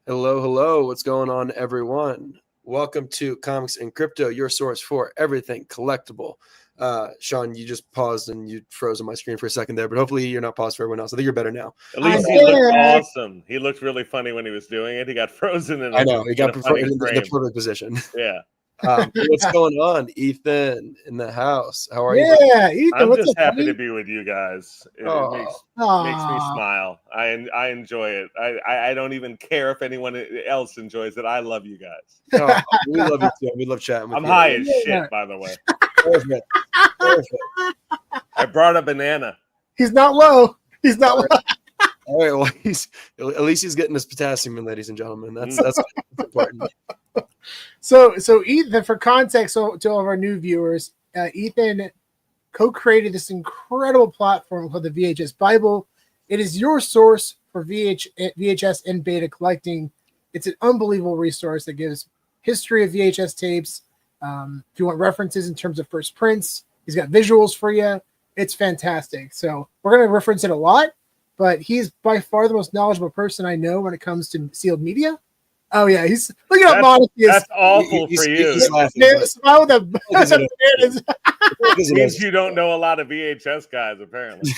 Hello, hello. What's going on, everyone? Welcome to Comics and Crypto, your source for everything collectible. Sean, you just paused and you froze on my screen for a second there, but hopefully you're not paused for everyone else. I think you're better now. At least he looked awesome. He looked really funny when he was doing it. He got frozen in I know, he got a funny in frame. the perfect position. Yeah. What's going on? Ethan in the house. How are you? Yeah, Ethan, I'm what's just up, happy buddy? to be with you guys. It makes me Aw. smile. I enjoy it. I don't even care if anyone else enjoys it. I love you guys. Oh, we love you too. We love chatting with I'm you. high as shit, by the way. Perfect. I brought a banana. He's not low. He's not low. All right, well, at least he's getting his potassium in, ladies and gentlemen. That's important. So Ethan, for context, to all of our new viewers, Ethan co-created this incredible platform called the VHS Bible. It is your source for VHS and beta collecting. It's an unbelievable resource that gives history of VHS tapes. If you want references in terms of first prints, he's got visuals for you. It's fantastic. So we're going to reference it a lot, but he's by far the most knowledgeable person I know when it comes to sealed media. Oh yeah, he's look at how modest he is. That's awful for you. He's laughing, smile with the It means you don't know a lot of VHS guys, apparently.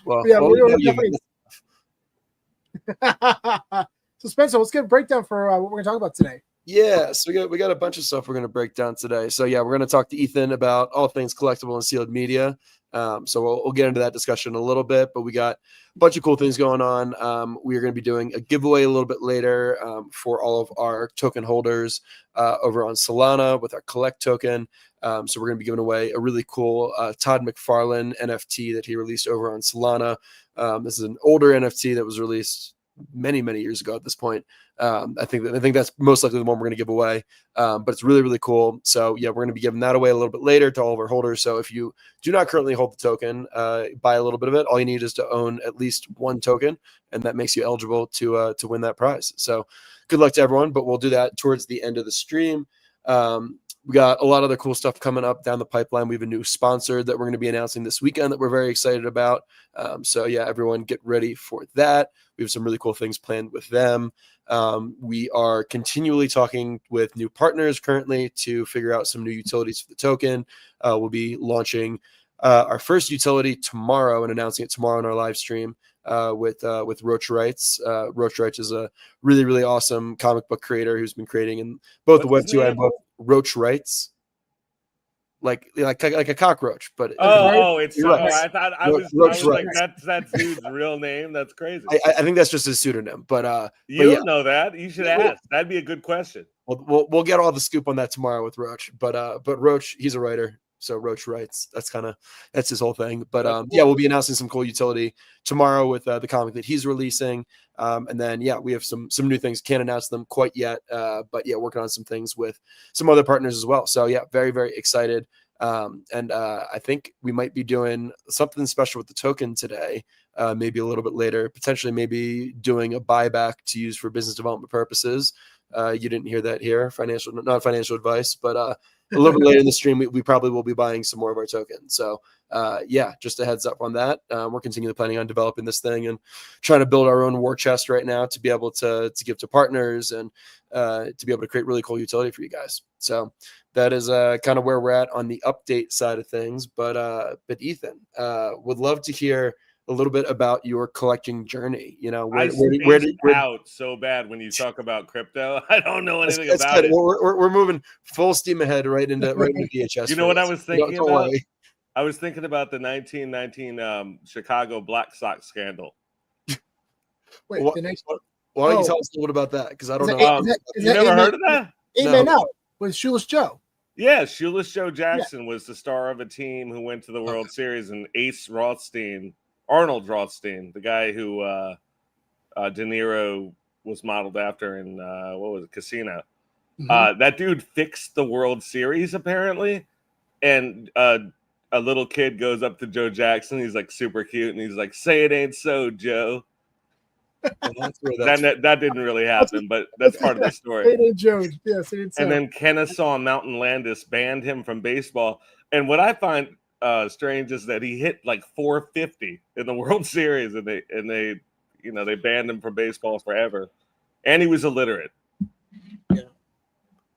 Well, yeah, we're definitely. So Spencer, let's get a breakdown for what we're going to talk about today. Yeah, so we got a bunch of stuff we're going to break down today. So yeah, we're going to talk to Ethan about all things collectible and sealed media. So we'll get into that discussion a little bit, but we got a bunch of cool things going on. We are going to be doing a giveaway a little bit later for all of our token holders over on Solana with our collect token. So we're going to be giving away a really cool Todd McFarlane NFT that he released over on Solana. This is an older NFT that was released many years ago at this point. I think that's most likely the one we're going to give away, but it's really cool. So yeah, we're going to be giving that away a little bit later to all of our holders. So if you do not currently hold the token, buy a little bit of it. All you need is to own at least one token, and that makes you eligible to win that prize. So good luck to everyone, but we'll do that towards the end of the stream. We got a lot of other cool stuff coming up down the pipeline. We have a new sponsor that we're going to be announcing this weekend that we're very excited about. So yeah, everyone get ready for that. We have some really cool things planned with them. We are continually talking with new partners currently to figure out some new utilities for the token. We'll be launching our first utility tomorrow and announcing it tomorrow on our live stream with Roach Wrights. Roach Wrights is a really awesome comic book creator who's been creating in both the Web 2 and both Roach Wrights. Like a cockroach, but it's so. Right. I was like, that's that dude's real name. That's crazy. I think that's just his pseudonym, but you don't know that. You should ask. That'd be a good question. We'll get all the scoop on that tomorrow with Roach, but Roach, he's a writer, so Roach Writes. That's his whole thing. But yeah, we'll be announcing some cool utility tomorrow with the comic that he's releasing, and then yeah, we have some new things. Can't announce them quite yet, but yeah, working on some things with some other partners as well. So yeah, very excited. And I think we might be doing something special with the token today, maybe a little bit later, potentially maybe doing a buyback to use for business development purposes. You didn't hear that here, not financial advice, but a little bit later in the stream, we probably will be buying some more of our tokens. So yeah, just a heads up on that. We're continually planning on developing this thing and trying to build our own war chest right now to be able to give to partners and to be able to create really cool utility for you guys. So that is kind of where we're at on the update side of things. But Ethan, would love to hear a little bit about your collecting journey. You know, where out so bad when you talk about crypto. I don't know anything about it. We're moving full steam ahead right into VHS. You know what I was thinking about? I was thinking about the 1919 Chicago Black Sox scandal. Wait, why don't you tell us a little bit about that? Because I don't know. You never heard of that? Amen out with Shoeless Joe. Yeah, Shoeless Joe Jackson was the star of a team who went to the World Series, and Arnold Rothstein, the guy who De Niro was modeled after in what was it, Casino. Mm-hmm. That dude fixed the World Series apparently, and a little kid goes up to Joe Jackson. He's like super cute, and he's like, "Say it ain't so, Joe." That didn't really happen, but that's part of the story. And then Kennesaw Mountain Landis banned him from baseball. And what I find strange is that he hit like 450 in the World Series, and they banned him from baseball forever, and he was illiterate.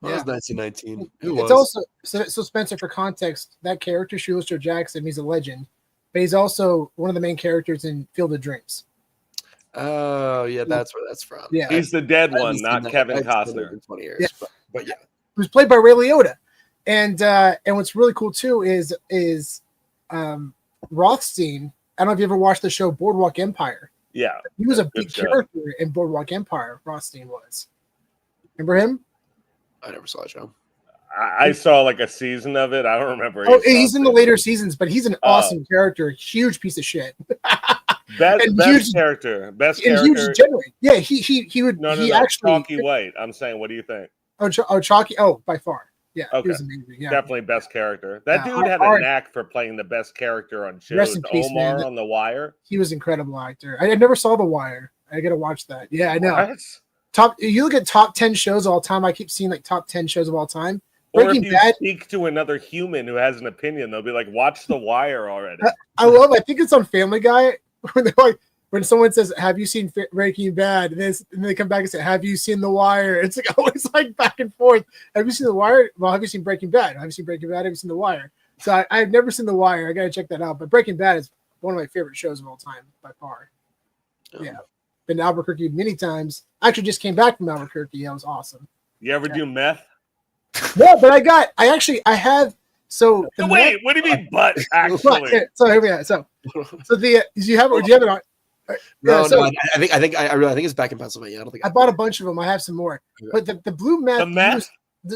Well, that was 1919. Who It's was? also so Spencer, for context, that character, Shoeless Joe Jackson, he's a legend, but he's also one of the main characters in Field of Dreams. Oh, yeah, that's where that's from. Yeah, He's the dead I haven't one, seen not that. Kevin I haven't seen it Costner. in 20 years, Yeah. but yeah. It was played by Ray Liotta, and what's really cool too is Rothstein. I don't know if you ever watched the show Boardwalk Empire. Yeah, He was a good big show. character in Boardwalk Empire. Rothstein was. Remember him? I never saw a show. I saw like a season of it. I don't remember. Oh, he's in the later seasons, but he's an awesome character. Huge piece of shit. Best huge, character. Best and character. huge generally. Yeah, he would. No. Actually, Chalky White. I'm saying, what do you think? Chalky. Oh, by far. Yeah, Okay. he was amazing. Yeah, Definitely best character. That Yeah, dude had our- a knack for playing the best character on shows. Rest in peace, Omar man. on The Wire. he was an incredible actor. I never saw The Wire. I gotta watch that. Yeah, I know. What? You look at top 10 shows of all time. I keep seeing like top 10 shows of all time. Or if Breaking you Bad. speak to another human who has an opinion, they'll be like, "Watch The Wire already." I think it's on Family Guy when they're like, when someone says, "Have you seen Breaking Bad?" and then they come back and say, "Have you seen The Wire?" It's like always like back and forth. Have you seen The Wire? Well, have you seen Breaking Bad? Have you seen Breaking Bad? Have you seen The Wire? So I've never seen The Wire. I gotta check that out. But Breaking Bad is one of my favorite shows of all time by far. Yeah, been to Albuquerque many times. Actually, just came back from Albuquerque. That was awesome. You ever do meth? No, but I have. So the Wait, what do you mean? But actually, so here we are. So do you have it on? No, so I think it's back in Pennsylvania. I don't think I bought a bunch of them. I have some more, but the blue meth. The meth?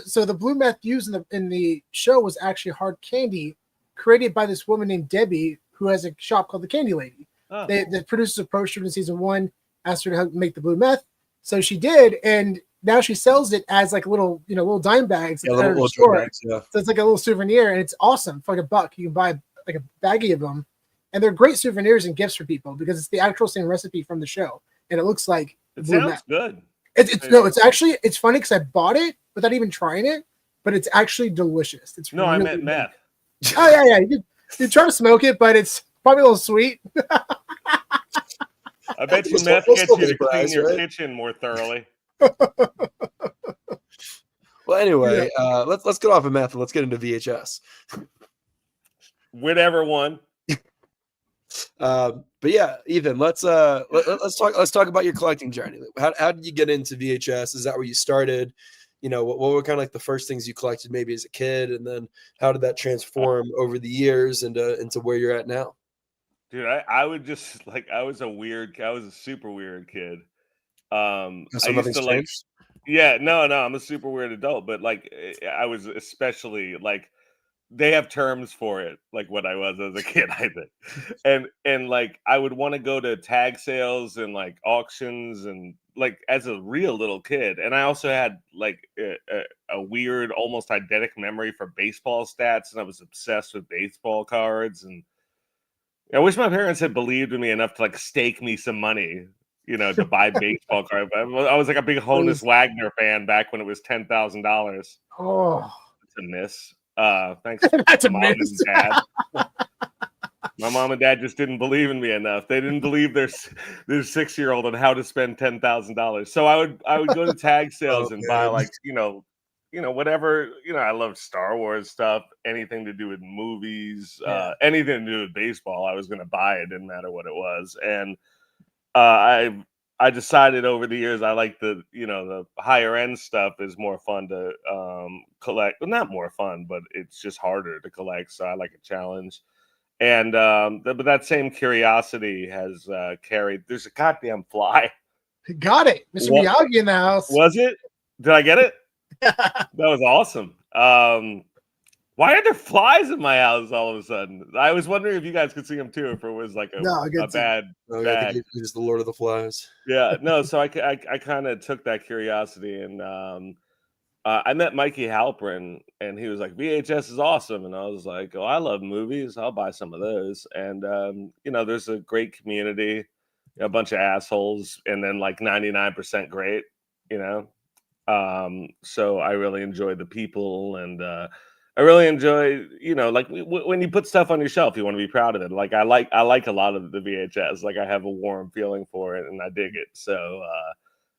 So the blue meth used in the show was actually hard candy, created by this woman named Debbie, who has a shop called the Candy Lady. Oh. The producers approached her in season 1, asked her to help make the blue meth, so she did, and now she sells it as like little dime bags. Yeah, little bags, yeah. So it's like a little souvenir, and it's awesome for like $1. You can buy like a baggie of them, and they're great souvenirs and gifts for people because it's the actual same recipe from the show, and it looks like it blue sounds meth. good. It's funny because I bought it without even trying it, but it's actually delicious. It's No, really I meant good. meth. Oh yeah. You try to smoke it, but it's probably a little sweet. I bet you meth we'll gets you to surprise, clean your right? kitchen more thoroughly. Well, anyway, let's get off of meth and let's get into VHS. Whatever one. But yeah, Ethan, let's talk about your collecting journey. How did you get into VHS? Is that where you started? What were kind of like the first things you collected maybe as a kid, and then how did that transform over the years into where you're at now? Dude, I would just I was a super weird kid. So I used to changed? yeah, no, I'm a super weird adult, but I was especially they have terms for it, like what I was as a kid, I think. And I would want to go to tag sales and auctions and as a real little kid. And I also had a weird, almost eidetic memory for baseball stats, and I was obsessed with baseball cards. And I wish my parents had believed in me enough to stake me some money, to buy baseball cards. I was a big Honus Wagner fan back when it was $10,000. Oh, It's a miss. Thanks, that's a mom miss. and dad. My mom and dad just didn't believe in me enough. They didn't believe their 6-year-old on how to spend $10,000. So I would go to tag sales and buy whatever. I love Star Wars stuff, anything to do with movies, anything to do with baseball. I was going to buy it, didn't matter what it was. And I decided over the years I like the higher end stuff is more fun to collect. Well, not more fun, but it's just harder to collect. So I like a challenge. And but that same curiosity has carried. There's a goddamn fly. Got it, Mr. Miyagi in the house. Was it? Did I get it? That was awesome. Why are there flies in my house all of a sudden? I was wondering if you guys could see them too, if it was a bad. I think he's the Lord of the Flies. Yeah, no. So I kind of took that curiosity, and I met Mikey Halprin, and he was like, "VHS is awesome," and I was like, "Oh, I love movies. I'll buy some of those." And there's a great community, a bunch of assholes, and then 99% great. So I really enjoyed the people, and I I really enjoy, like when you put stuff on your shelf, you want to be proud of it. Like I like a lot of the VHS. Like I have a warm feeling for it, and I dig it. So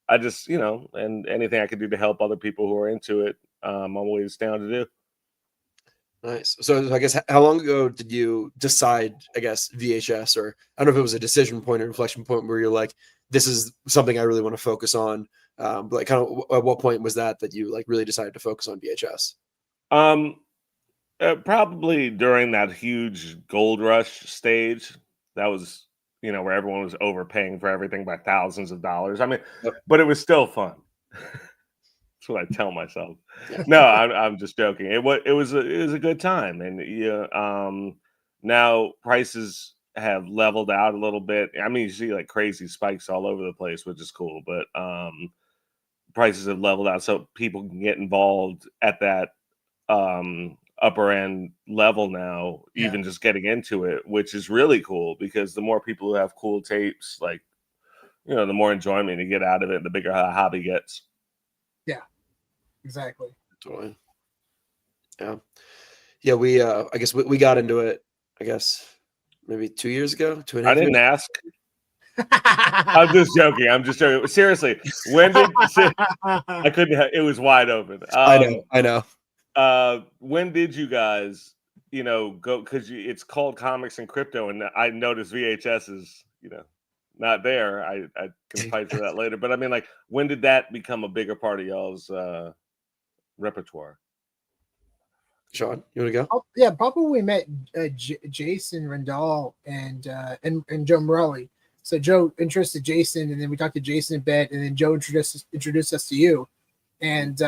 I just, and anything I could do to help other people who are into it, I'm always down to do. Nice. So I guess how long ago did you decide, I guess, VHS, or I don't know if it was a decision point or inflection point where you're like, this is something I really want to focus on. But like kind of at what point was that you like really decided to focus on VHS? Probably during that huge gold rush stage. That was, where everyone was overpaying for everything by thousands of dollars. I mean, Yep. but it was still fun. That's what I tell myself. Yeah. No, I'm just joking. It was a good time, and now prices have leveled out a little bit. I mean, you see like crazy spikes all over the place, which is cool, but prices have leveled out so people can get involved at that upper end level now, even just getting into it, which is really cool because the more people who have cool tapes, like, the more enjoyment you get out of it, the bigger the hobby gets. Yeah, exactly. Totally. Yeah. We I guess we got into it, I guess maybe 2 years ago, 2.5 I didn't years. ask. I'm just joking. Seriously, when did I couldn't? It was wide open. I know. When did you guys, go? Because it's called Comics and Crypto, and I noticed VHS is, not there. I can fight for that later. But I mean, like, when did that become a bigger part of y'all's repertoire? Sean, you want to go? Oh, yeah, probably we met Jason Rendall and Joe Morelli. So Joe introduced Jason, and then we talked to Jason a bit, and then Joe introduced us to you. And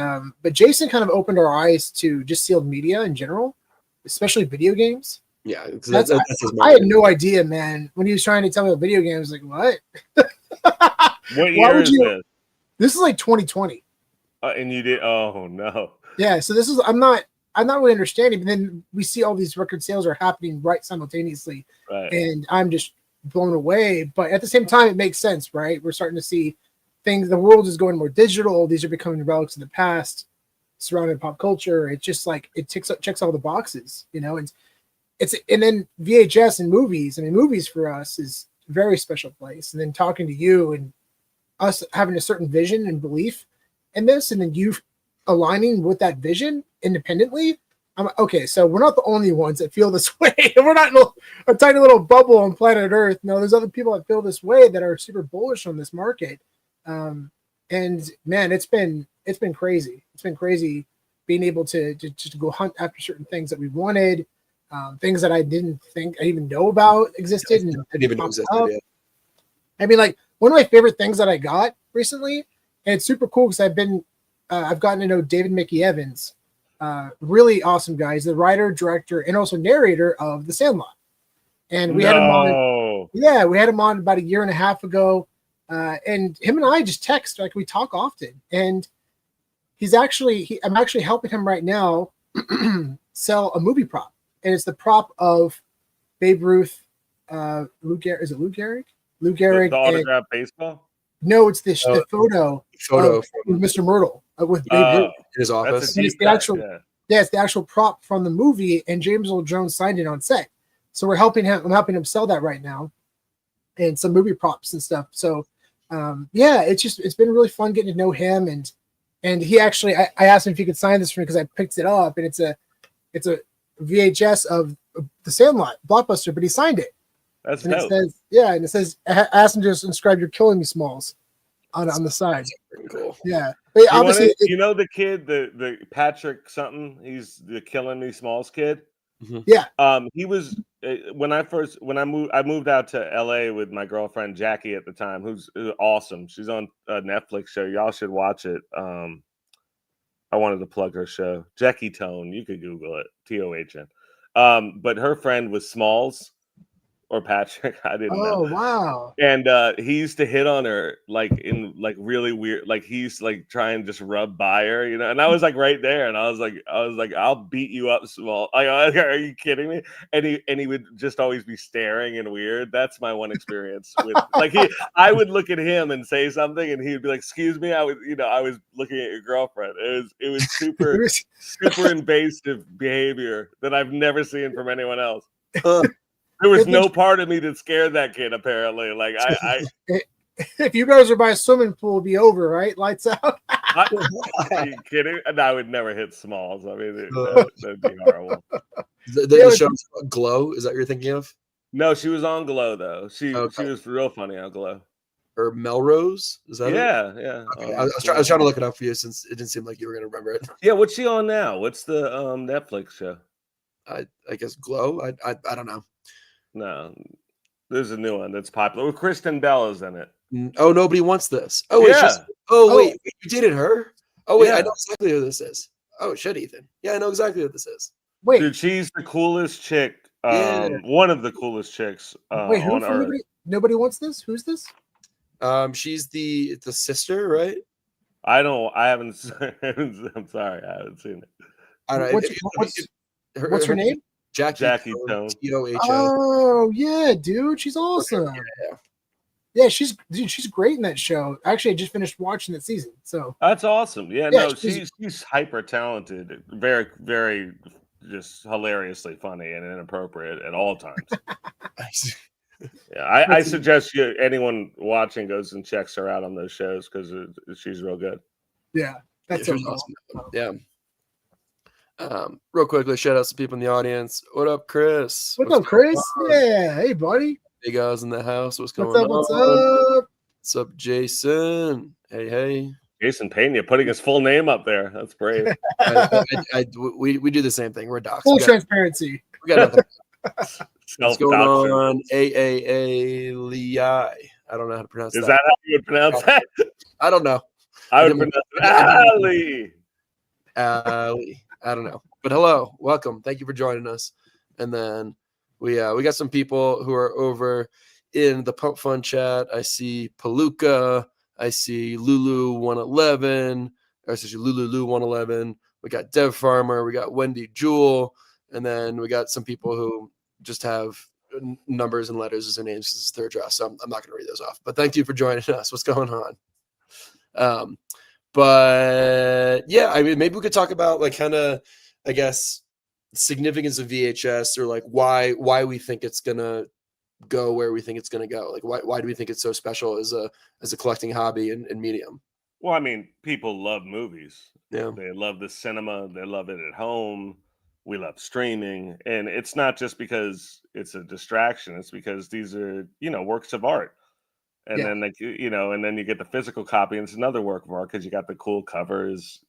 but Jason kind of opened our eyes to just sealed media in general, especially video games. Yeah, that's his I had no idea, man. When he was trying to tell me about video games, like what? What year is this? This is like 2020. And you did? Oh no. Yeah. So this is I'm not really understanding. But then we see all these record sales are happening right simultaneously, and I'm just blown away. But at the same time, it makes sense, right? We're starting to see things. The world is going more digital. These are becoming relics of the past, surrounding pop culture. It's just like it checks all the boxes, and and then VHS and movies. I mean, movies for us is a very special place. And then talking to you and us having a certain vision and belief in this, and then you aligning with that vision independently. I'm okay. So we're not the only ones that feel this way. We're not in a tiny little bubble on planet Earth. No, there's other people that feel this way that are super bullish on this market. And man, it's been crazy. It's been crazy being able to go hunt after certain things that we wanted. Things that I didn't think I even know about existed. And didn't even know existed. Yeah. I mean, like one of my favorite things that I got recently, and it's super cool because I've gotten to know David Mickey Evans, really awesome guy. He's the writer, director, and also narrator of The Sandlot. And we had him on. Yeah, we had him on about a year and a half ago, and him and I just text, like we talk often. And I'm actually helping him right now sell a movie prop. And it's the prop of Babe Ruth, Lou Gehrig. Is it Lou Gehrig? Lou Gehrig. The autograph baseball? No, it's the photo of Mr. Myrtle with Babe Ruth in his office. It's the actual prop from the movie, and James Earl Jones signed it on set. So I'm helping him sell that right now, and some movie props and stuff. So it's been really fun getting to know him, and he actually I asked him if he could sign this for me because I picked it up, and it's a VHS of The Sandlot Blockbuster, but he signed it. That's and dope. It says I asked him to just inscribe "You're killing me, Smalls" on the side. Cool. Yeah, but obviously, the kid, the Patrick something. He's the Killing Me Smalls kid. Mm-hmm. Yeah. He was when I moved out to LA with my girlfriend Jackie at the time, who's awesome. She's on a Netflix show. Y'all should watch it. I wanted to plug her show, Jackie Tone. You could Google it, TOHN. But her friend was Smalls, or Patrick. I didn't know. Oh wow. And he used to hit on her like in like really weird, like he used to like try and just rub by her, you know. And I was like right there, and I was like, I'll beat you up, small. Like, are you kidding me? And he would just always be staring and weird. That's my one experience with like I would look at him and say something, and he would be like, "Excuse me," I was looking at your girlfriend. It was super super invasive behavior that I've never seen from anyone else. There was no part of me that scared that kid, apparently. Like, if you guys are by a swimming pool, it'd be over, right? Lights out. Are you kidding? And I would never hit smalls. I mean, that'd be horrible. The show Glow, is that what you're thinking of? No, she was on Glow, though. She was real funny on Glow. Or Melrose? Is that it? Yeah. Okay. I was trying to look it up for you since it didn't seem like you were going to remember it. Yeah, what's she on now? What's the Netflix show? I guess Glow? I don't know. No, there's a new one that's popular. Well, Kristen Bell is in it. Oh, Nobody Wants This. Oh, wait. Yeah. Wait, you dated her? Oh, wait, Yeah. I know exactly who this is. Oh, shit, Ethan. Yeah, I know exactly what this is. Wait, dude, she's the coolest chick. Yeah. One of the coolest chicks wait, who on Earth. Nobody wants this? Who's this? She's the sister, right? I haven't. I'm sorry, I haven't seen it. I don't know. What's her name? Jackie Tone. T-O-H-O. Oh yeah, dude, she's awesome. Yeah, she's great in that show. Actually, I just finished watching that season. So that's awesome. Yeah, Yeah, no, she's hyper talented, very, very just hilariously funny and inappropriate at all times. Yeah, I suggest anyone watching goes and checks her out on those shows because she's real good. yeah, that's she's awesome. Yeah. Real quickly, shout out to people in the audience. What up, Chris? What's up, Chris? Yeah, hey, buddy. Big guys in the house. What's going on? What's up? What's up, Jason? Hey. Jason Pena putting his full name up there. That's brave. We do the same thing. We're docs. Full transparency. We got nothing. What's going on? Li. I don't know how to pronounce that. Is that how you would pronounce that? I don't know. I would pronounce it Ali. Ali. I don't know. But hello. Welcome. Thank you for joining us. And then we got some people who are over in the Pump Fun chat. I see Palooka. I see Lulu111. Or essentially Lulu111. We got Dev Farmer. We got Wendy Jewel. And then we got some people who just have numbers and letters as their names as their address. So I'm not going to read those off. But thank you for joining us. What's going on? But yeah, I mean, maybe we could talk about like kind of, I guess, significance of VHS or like why we think it's gonna go where we think it's gonna go. Like why do we think it's so special as a collecting hobby and medium? Well, I mean, people love movies. Yeah, they love the cinema. They love it at home. We love streaming, and it's not just because it's a distraction. It's because these are works of art. And then and then you get the physical copy, and it's another work of art because you got the cool covers.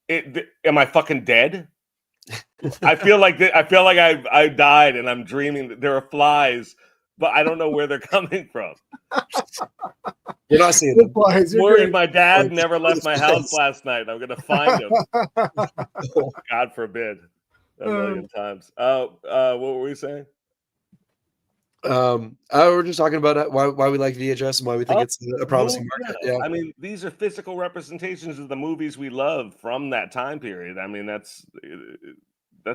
Am I fucking dead? I feel like I died, and I'm dreaming that there are flies, but I don't know where they're coming from. You're not seeing them. Worried my dad never left my house last night. I'm gonna find him. God forbid, a million times. What were we saying? We're just talking about why we like VHS and why we think it's a promising market. Yeah, I mean, these are physical representations of the movies we love from that time period. I mean, that's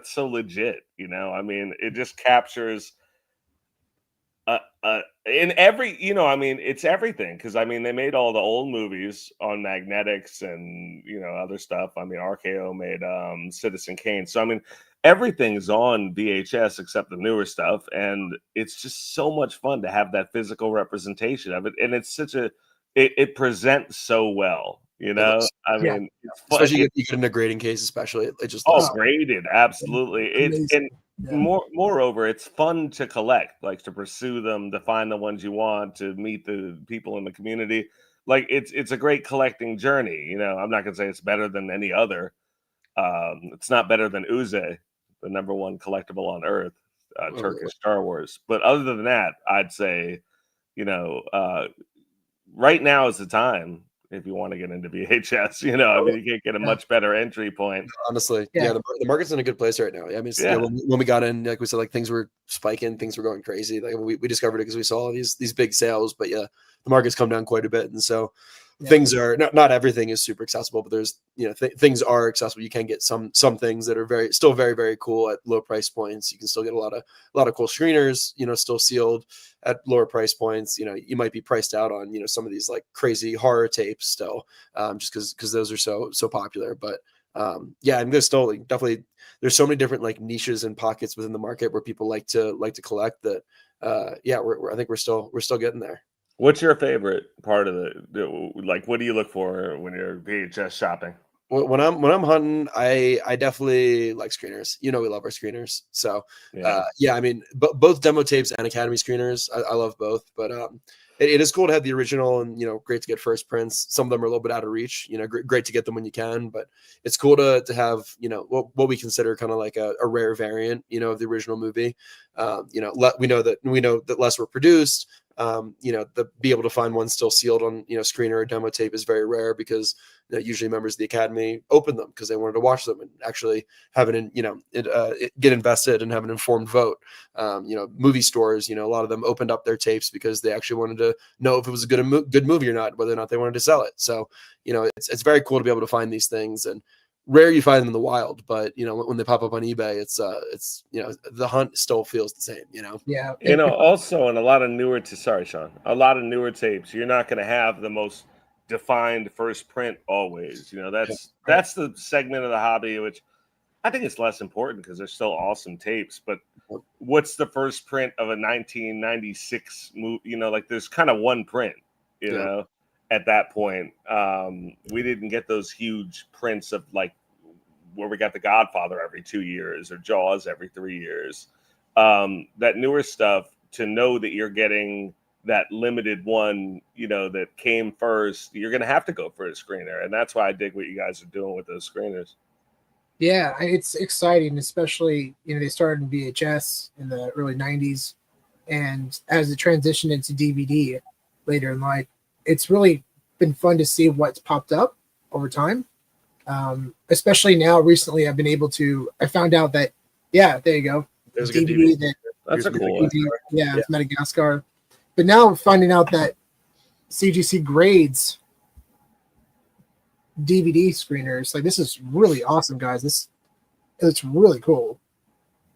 so legit. I mean, it just captures in every. I mean, it's everything because I mean, they made all the old movies on magnetics and other stuff. I mean, RKO made Citizen Kane. So I mean. Everything's on VHS except the newer stuff, and it's just so much fun to have that physical representation of it. And it's it presents so well, I mean, it's fun. Especially you get in a grading case, especially it just graded, absolutely. It's moreover, it's fun to collect, like to pursue them, to find the ones you want, to meet the people in the community. Like it's a great collecting journey. I'm not gonna say it's better than any other. It's not better than Uze, the number one collectible on Earth, Turkish Star Wars. But other than that, I'd say, right now is the time. if you want to get into VHS. You know, I mean, you can't get a much better entry point. Honestly, Yeah. the market's in a good place right now. I mean, when we got in, like we said, like things were spiking, things were going crazy. Like we discovered it because we saw these big sales, but yeah, the market's come down quite a bit, and so things are not everything is super accessible, but there's things are accessible. You can get some things that are still very very cool at low price points. You can still get a lot of cool screeners, still sealed at lower price points. You might be priced out on some of these like crazy horror tapes still, just because those are so popular. But yeah, and there's still definitely there's so many different like niches and pockets within the market where people like to collect that. Yeah, I think we're still getting there. What's your favorite part of like? What do you look for when you're VHS shopping? When I'm hunting, I definitely like screeners. We love our screeners. So yeah, I mean, both demo tapes and Academy screeners, I love both. But it is cool to have the original, and great to get first prints. Some of them are a little bit out of reach. Great to get them when you can, but it's cool to have what we consider kind of like a rare variant of the original movie. We know that less were produced. Be able to find one still sealed on screener or demo tape is very rare, because usually members of the Academy open them because they wanted to watch them and actually have get invested and have an informed vote. Movie stores, a lot of them opened up their tapes because they actually wanted to know if it was a good movie or not, whether or not they wanted to sell it. So it's very cool to be able to find these things, and rare you find them in the wild, but when they pop up on eBay, it's the hunt still feels the same. Yeah. Also in a lot of newer a lot of newer tapes, you're not going to have the most defined first print always. That's the segment of the hobby which I think is less important, because they're still awesome tapes. But what's the first print of a 1996 movie? Like there's kind of one print, at that point. We didn't get those huge prints of like where we got The Godfather every 2 years or Jaws every 3 years. That newer stuff, to know that you're getting that limited one, that came first, you're going to have to go for a screener. And that's why I dig what you guys are doing with those screeners. Yeah, it's exciting, especially, they started in VHS in the early 90s. And as it transitioned into DVD later in life, it's really been fun to see what's popped up over time. Especially now, recently, I found out that, there you go. There's a good DVD. That's a cool one. Yeah, it's Madagascar. But now I'm finding out that CGC grades DVD screeners. Like, this is really awesome, guys. It's really cool.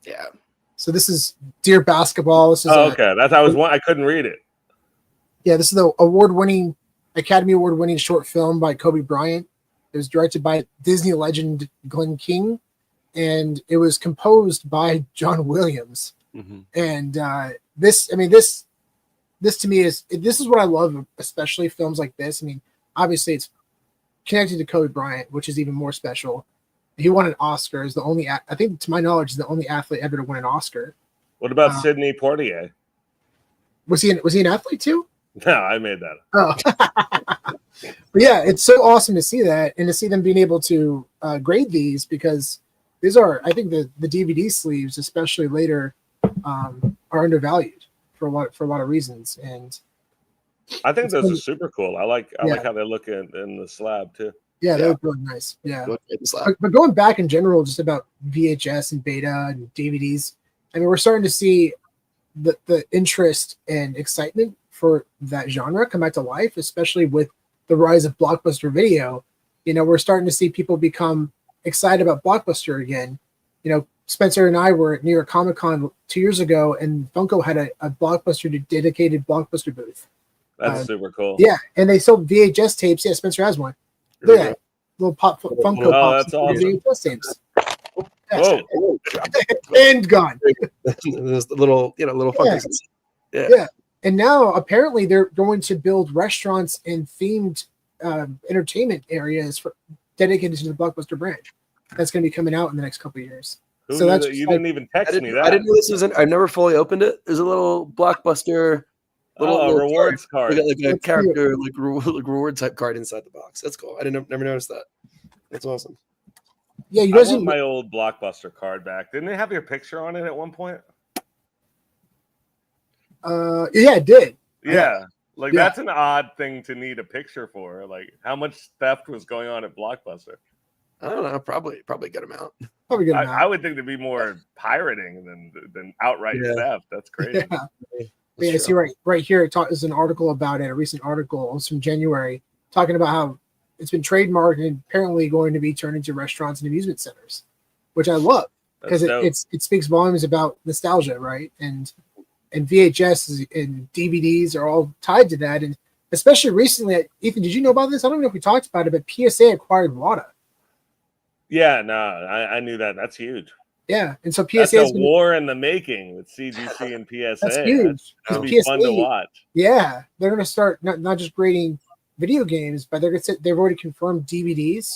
Yeah. So this is Dear Basketball. This is okay. That was one I couldn't read it. Yeah, this is the Academy Award-winning short film by Kobe Bryant. It was directed by Disney legend Glenn King, and it was composed by John Williams. Mm-hmm. And this to me this is what I love, especially films like this. I mean, obviously it's connected to Kobe Bryant, which is even more special. He won an Oscar. Is the only, I think, to my knowledge, is the only athlete ever to win an Oscar. What about Sidney Poitier? Was he an athlete too? No, I made that up. Oh. But yeah, it's so awesome to see that, and to see them being able to grade these, because these are, I think, the DVD sleeves, especially later, are undervalued for a lot of reasons. And I think those are super cool. I like how they look in the slab too. Yeah, they look really nice. Yeah. But going back in general, just about VHS and beta and DVDs, I mean, we're starting to see the interest and excitement for that genre come back to life, especially with the rise of Blockbuster video. We're starting to see people become excited about Blockbuster again. Spencer and I were at New York Comic Con 2 years ago, and Funko had a Blockbuster dedicated Blockbuster booth. That's super cool. Yeah, and they sold VHS tapes. Yeah, Spencer has one. Look at that. Little Funko Pops. That's awesome. VHS tapes. Oh, and gone. Those little Funkos. Yeah. And now apparently they're going to build restaurants and themed entertainment areas dedicated to the Blockbuster brand. That's going to be coming out in the next couple of years. You didn't even text me that. I didn't know this was I never fully opened it. There's a little Blockbuster little rewards card. We got like a character like reward type card inside the box. That's cool. I never noticed that. That's awesome. Yeah, you I guys want my old Blockbuster card back. Didn't they have your picture on it at one point? Yeah, it did. Yeah. Like that's an odd thing to need a picture for. Like how much theft was going on at Blockbuster? I don't know. Probably a good amount. Probably good amount. I would think there'd be more pirating than outright theft. That's crazy. Yeah, see right here. Is an article about it. A recent article. It was from January, talking about how it's been trademarked and apparently going to be turned into restaurants and amusement centers, which I love because it speaks volumes about nostalgia, right? And VHS and DVDs are all tied to that, and especially recently. Ethan, did you know about this? I don't know if we talked about it, but PSA acquired WADA. Yeah, no, I knew that. That's huge. Yeah, and so PSA that's a war in the making with CGC and PSA. That's huge. That's be fun to watch. Yeah, they're going to start not just grading video games, but they've already confirmed DVDs.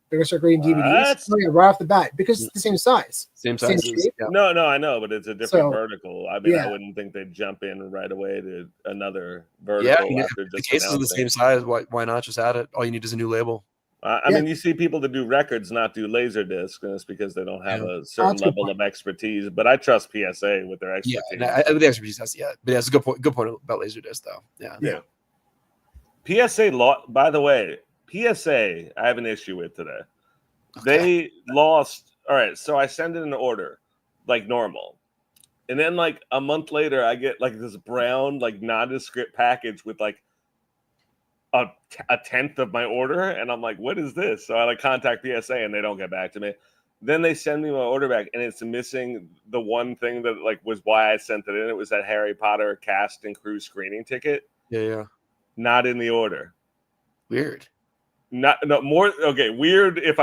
They're going to start grading DVDs right off the bat because it's the same size. Same size. Yeah. No, I know, but it's a different vertical. I mean, I wouldn't think they'd jump in right away to another vertical. Yeah, after the case is the same size. Why not just add it? All you need is a new label. I mean, you see people that do records not do laser discs, and it's because they don't have a certain level of expertise. But I trust PSA with their expertise. Yeah, the expertise has but that's a good point. Good point about laser disc, though. Yeah. PSA by the way, PSA, I have an issue with today. Okay. They lost. All right, so I send in an order like normal, and then like a month later, I get like this brown like nondescript package with like a tenth of my order, and I'm like, what is this? So I like contact PSA and they don't get back to me. Then they send me my order back and it's missing the one thing that like was why I sent it in. It was that Harry Potter cast and crew screening ticket. Yeah. Not in the order. Weird. Weird if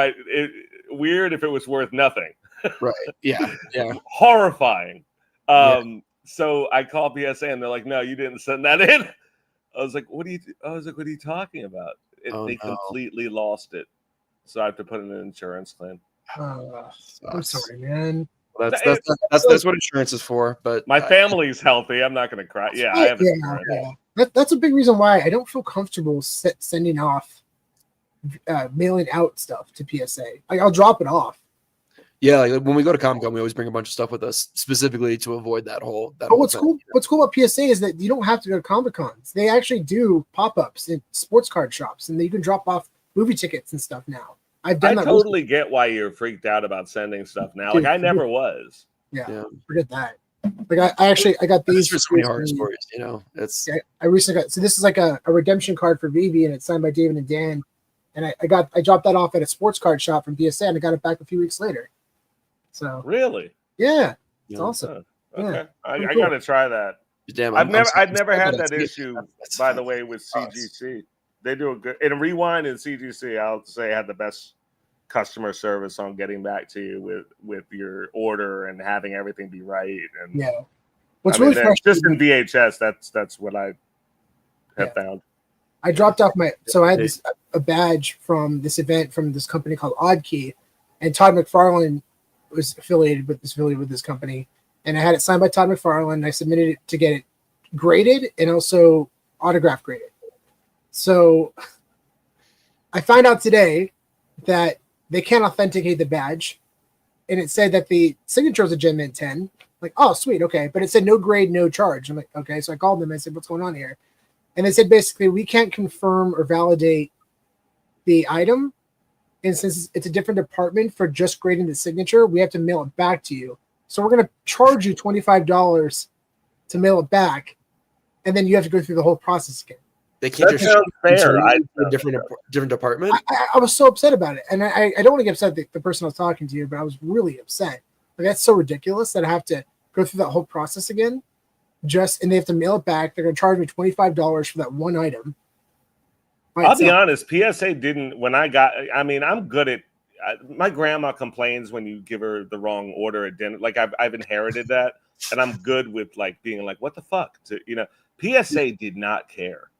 it was worth nothing. Right. Yeah. Horrifying. So I call PSA and they're like, no, you didn't send that in. I was like, what are you talking about? They completely lost it. So I have to put in an insurance claim. I'm sorry, man. Well, that's what insurance is for. But my family's healthy. I'm not going to cry. Yeah, I have insurance. Yeah. That's a big reason why I don't feel comfortable sending off, mailing out stuff to PSA. Like, I'll drop it off. Yeah, like when we go to Comic-Con, we always bring a bunch of stuff with us specifically to avoid that whole. What's cool about PSA is that you don't have to go to Comic-Cons. They actually do pop-ups in sports card shops, and you can drop off movie tickets and stuff now. I've done that. I totally get why you're freaked out about sending stuff now. Dude, like I never was. Yeah, forget that. Like I got these for so many hard stories. You know, it's. I recently got this is like a redemption card for Vivi, and it's signed by David and Dan, and I dropped that off at a sports card shop from PSA, and I got it back a few weeks later. So really, it's awesome. Okay, I got to try that. Damn, I've never had that issue. By the way, with CGC, they do a good in Rewind and CGC. I'll say had the best customer service on getting back to you with your order and having everything be right. And what's really just in VHS, that's what I have found. I dropped off I had a badge from this event from this company called Oddkey, and Todd McFarlane was affiliated with this company, and I had it signed by Todd McFarlane. I submitted it to get it graded and also autograph graded. So I find out today that they can't authenticate the badge, and it said that the signature was a Gen Mint 10. Like, oh, sweet, okay, but it said no grade, no charge. I'm like, okay, so I called them and I said, what's going on here? And they said basically we can't confirm or validate the item. And since it's a different department for just grading the signature, we have to mail it back to you. So we're going to charge you $25 to mail it back, and then you have to go through the whole process again. They can't just fair. A different department. I was so upset about it, and I don't want to get upset at the person I was talking to, but I was really upset. Like, that's so ridiculous that I have to go through that whole process again. And they have to mail it back. They're going to charge me $25 for that one item. I'll be honest, PSA didn't, I'm good at, my grandma complains when you give her the wrong order at dinner. Like I've inherited that, and I'm good with like being like, what the fuck? PSA did not care.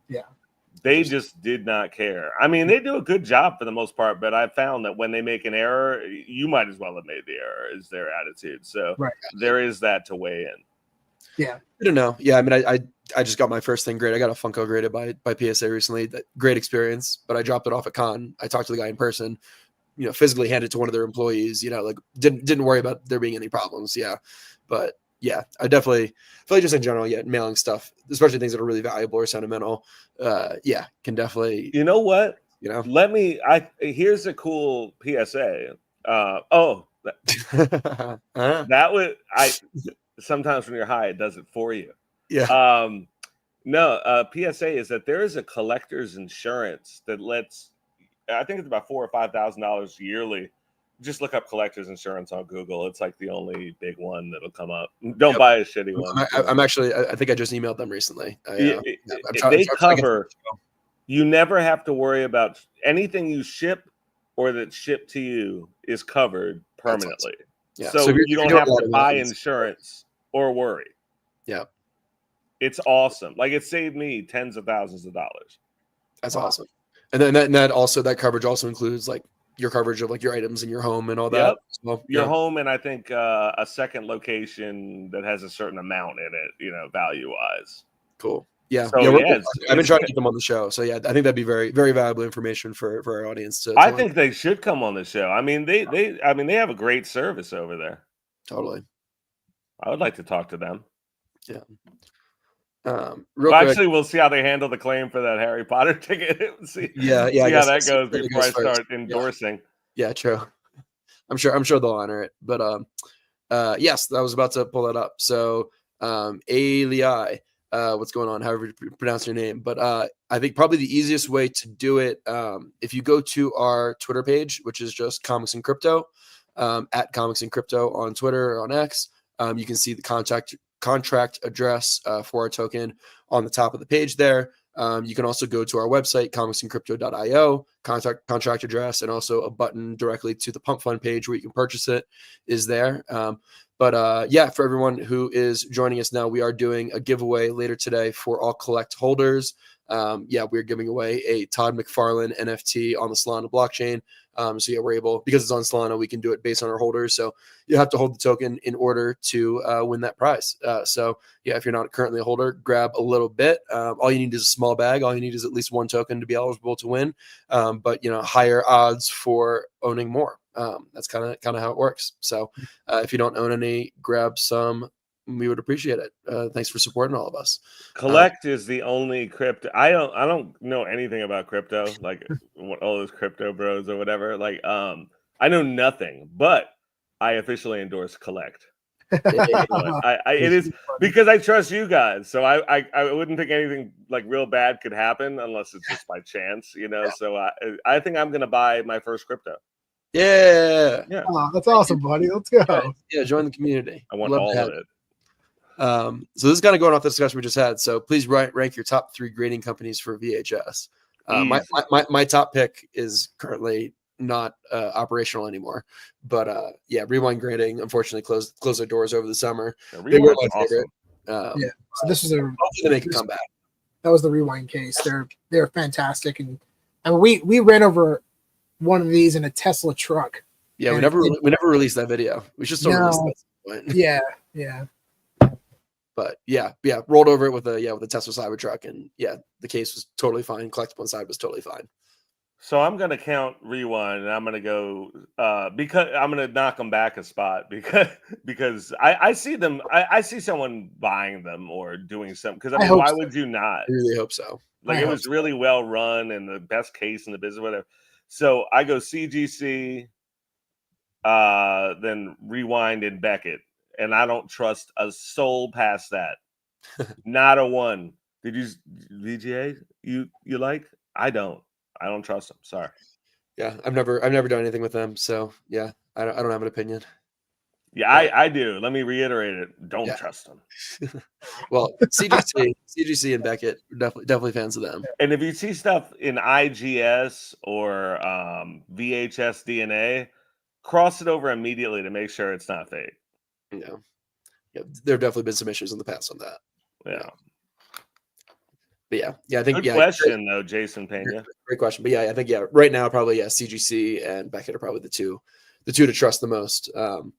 Yeah. They just did not care. I mean, they do a good job for the most part, but I found that when they make an error, you might as well have made the error is their attitude. So there is that to weigh in. Yeah. I don't know. Yeah. I mean, I just got my first thing graded. I got a Funko graded by PSA recently. Great experience, but I dropped it off at con. I talked to the guy in person, physically handed it to one of their employees, like didn't worry about there being any problems. Yeah. But yeah, I definitely feel like just in general, mailing stuff, especially things that are really valuable or sentimental, can definitely, You know what? you know. Here's a cool PSA. That would sometimes when you're high, it does it for you. Yeah. No, PSA is that there is a collector's insurance that lets, I think it's about $4,000 or $5,000 yearly. Just look up collector's insurance on Google. It's like the only big one that'll come up. Don't buy a shitty one. I'm actually, I think I just emailed them recently. They cover, you never have to worry about anything you ship or that's shipped to you is covered permanently. Yeah. So you don't have to buy insurance or worry. Yeah. It's awesome. Like it saved me tens of thousands of dollars. That's awesome. And then that coverage also includes like your coverage of like your items in your home and all that. Well, your home, and I think a second location that has a certain amount in it, value wise. Cool. Yeah. So, I've been trying to get them on the show. So yeah, I think that'd be very, very valuable information for our audience to I think they should come on the show. I mean, they have a great service over there. Totally. I would like to talk to them. Yeah. Actually, we'll see how they handle the claim for that Harry Potter ticket. see how that goes before I start endorsing. Yeah, true. I'm sure they'll honor it. But yes, I was about to pull that up. So Alii, what's going on? However you pronounce your name. But I think probably the easiest way to do it, if you go to our Twitter page, which is just Comics and Crypto, at Comics and Crypto on Twitter or on X, you can see the contract address for our token on the top of the page there. You can also go to our website, comicsandcrypto.io, contract address, and also a button directly to the Pump Fund page where you can purchase it is there. But for everyone who is joining us now, we are doing a giveaway later today for all collect holders. We're giving away a Todd McFarlane NFT on the Solana blockchain. We're able, because it's on Solana, we can do it based on our holders. So you have to hold the token in order to win that prize. If you're not currently a holder, grab a little bit. All you need is a small bag. All you need is at least one token to be eligible to win. Higher odds for owning more. That's kind of how it works. So if you don't own any, grab some. We would appreciate it. Thanks for supporting all of us. Collect is the only crypto. I don't know anything about crypto, like all those crypto bros or whatever. Like, I know nothing, but I officially endorse Collect. It is because I trust you guys. So I wouldn't think anything like real bad could happen unless it's just by chance, Yeah. So I think I'm gonna buy my first crypto. Yeah. Oh, that's awesome, buddy. Let's go. Yeah, join the community. I want all of it. So this is kind of going off the discussion we just had. So please rank your top 3 grading companies for VHS. My top pick is currently not operational anymore, but Rewind Grading unfortunately closed their doors over the summer. They were my favorite. So this was hopefully they make a comeback. That was the Rewind case. They're fantastic, and we ran over one of these in a Tesla truck. Yeah, we never released that video. We should still release that. Yeah. But rolled over it with a Tesla Cybertruck, and the case was totally fine. Collectible inside was totally fine. So I'm gonna count Rewind, and I'm gonna go because I'm gonna knock them back a spot because I see them. I see someone buying them or doing something. Because why would you not? I really hope so. Like it was really well run and the best case in the business, whatever. So I go CGC, then Rewind and Beckett. And I don't trust a soul past that. Not a one. Did you VGA? You like? I don't trust them. Sorry. Yeah, I've never done anything with them, so I don't have an opinion. Yeah, I do. Let me reiterate it. Don't trust them. Well, CGC and Beckett are definitely fans of them. And if you see stuff in IGS or VHS DNA, cross it over immediately to make sure it's not fake. There have definitely been some issues in the past on that. Yeah. But I think good question though, Jason Pena. Great question. But I think right now probably CGC and Beckett are probably the two to trust the most. And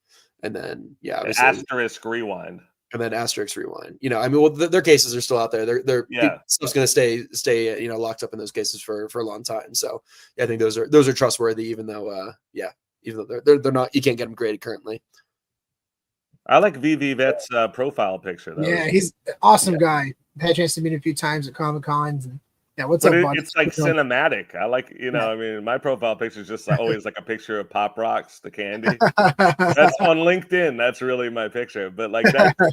then asterisk Rewind. And then asterisk Rewind. Their cases are still out there. They're stuff's going to stay locked up in those cases for a long time. So I think those are trustworthy, even though they're not. You can't get them graded currently. I like VV Vet's profile picture. Yeah, he's an awesome guy. Had a chance to meet him a few times at Comic Cons. And yeah, what's up, buddy? It's like cinematic. I like, I mean, my profile picture is just always like a picture of Pop Rocks, the candy. That's on LinkedIn. That's really my picture. But like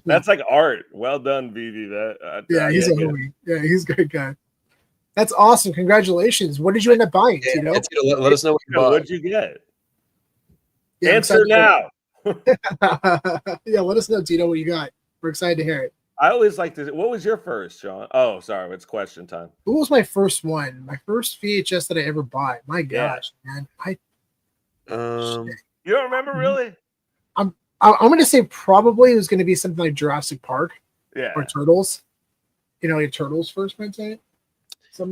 that's like art. Well done, VV Vet. Yeah, he's a homie. Yeah, he's a great guy. That's awesome. Congratulations. What did you end up buying, Tito? Let us know what you bought. What'd you get? Yeah, Answer now. Yeah, let us know, Tito, what you got. We're excited to hear it. I always like to. What was your first, Sean? Oh, sorry, it's question time. What was my first one? My first VHS that I ever bought. My gosh, man. You don't remember really? I'm going to say probably it was going to be something like Jurassic Park. Yeah. Or Turtles. Like Turtles first, might say.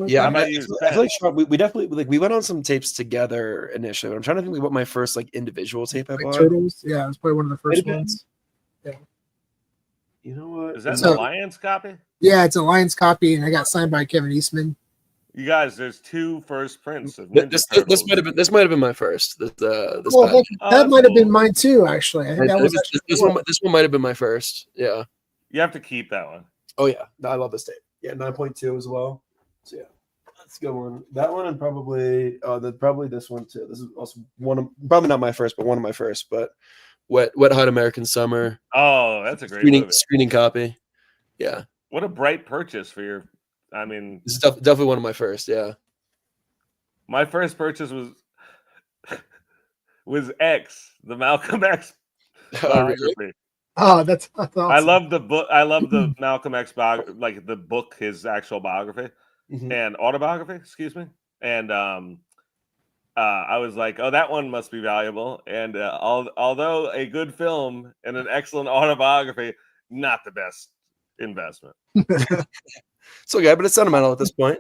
Yeah, I feel like Sean, we definitely we went on some tapes together initially. But I'm trying to think what my first individual tape I bought. Turtles, yeah, it was probably one of the first ones. Yeah. You know what? Is that an Alliance copy? Yeah, it's an Alliance copy, and I got signed by Kevin Eastman. You guys, there's 2 first prints of this might have been my first. That might have been mine too. Actually, I think this one might have been my first. Yeah, you have to keep that one. Oh yeah, I love this tape. Yeah, 9.2 as well. So yeah, that's a good one. That one and probably this one too. This is also probably not my first, but one of my first. But Wet Hot American Summer. Oh, that's a great screening copy. Yeah. What a bright purchase for your. I mean, this is definitely one of my first. Yeah. My first purchase was X, the Malcolm X biography. Really? Oh, that's awesome. I love the book. I love the Malcolm X like the book, his actual biography and autobiography. Excuse me. And I was like, oh, that one must be valuable. And although a good film and an excellent autobiography, not the best investment. It's okay, but it's sentimental at this point.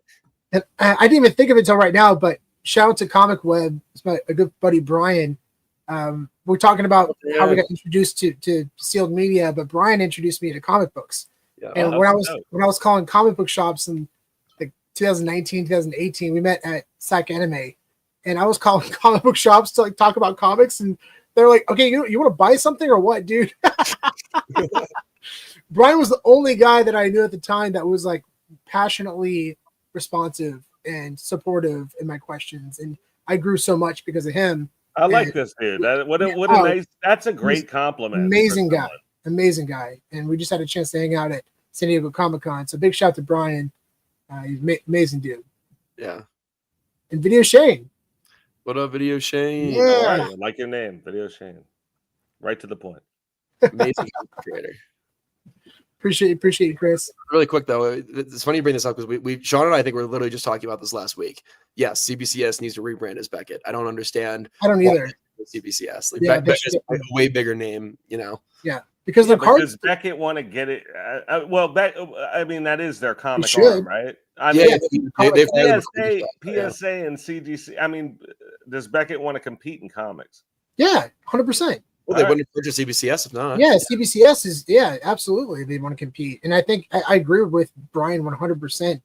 And I didn't even think of it until right now, but shout out to Comic Web. It's a good buddy, Brian. We're talking about how we got introduced to sealed media, but Brian introduced me to comic books. Yeah, and when I was calling comic book shops in like 2019, 2018, we met at SAC Anime, and I was calling comic book shops to talk about comics, and they're like, "Okay, you want to buy something or what, dude?" Brian was the only guy that I knew at the time that was passionately responsive and supportive in my questions, and I grew so much because of him. I like this dude. What a nice. That's a great compliment. Amazing guy. And we just had a chance to hang out at San Diego Comic-Con. So big shout out to Brian. He's amazing dude. Yeah. And Video Shane. What up, Video Shane? Yeah. I like your name, Video Shane. Right to the point. Amazing creator. Appreciate you, Chris. Really quick though, it's funny you bring this up because we Sean and I think we're literally just talking about this last week. Yes, CBCS needs to rebrand as Beckett. I don't understand. I don't either. CBCS, Beckett is a way bigger name, Yeah, because the cards. Does Beckett want to get it? I mean, that is their comic arm, right? I mean, PSA and CGC. I mean, does Beckett want to compete in comics? Yeah, 100%. Well, they wouldn't purchase CBCS if not. Yeah, CBCS is absolutely. They want to compete, and I think I agree with Brian 100%.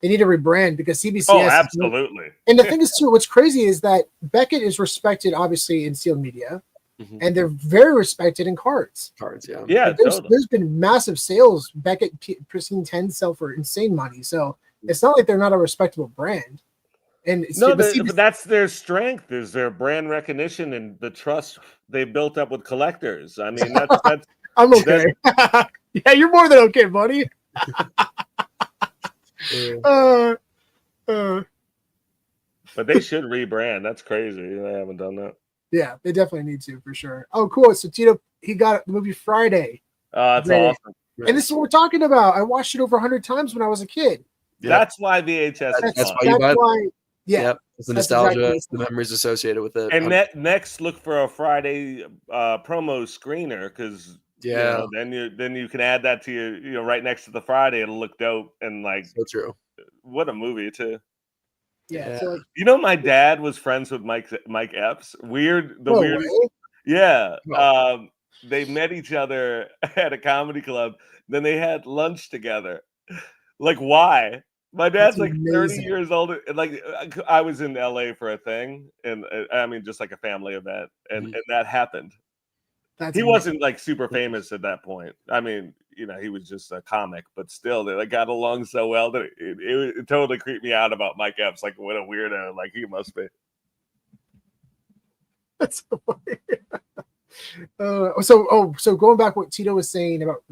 They need to rebrand because CBCS. Oh, absolutely. And the thing is too, what's crazy is that Beckett is respected obviously in sealed media, and they're very respected in cards. Yeah. Yeah, there's been massive sales. Beckett Pristine 10 sell for insane money, so it's not like they're not a respectable brand. And but that's their strength, is their brand recognition and the trust they built up with collectors. I mean, that's I'm okay. Yeah, you're more than okay, buddy. But they should rebrand. That's crazy. They haven't done that. Yeah, they definitely need to for sure. Oh, cool. So Tito, he got the movie Friday. That's awesome. And this is what we're talking about. I watched it over 100 times when I was a kid. That's why VHS. That's why you buy it. Yeah, yep. It's the nostalgia, the memories associated with it. And next, look for a Friday promo screener because then you can add that to your right next to the Friday. It'll look dope and so true. What a movie too. Yeah. So my dad was friends with Mike Epps. Weirdest. Yeah. Oh. They met each other at a comedy club. Then they had lunch together. Why? My dad's 30 years older. I was in LA for a thing, and I mean, just like a family event, and that happened. That's he amazing. wasn't like super famous at that point. I mean, he was just a comic, but still, they got along so well that it totally creeped me out about Mike Epps. Like, what a weirdo! Like, he must be. That's so funny. So going back what Tito was saying about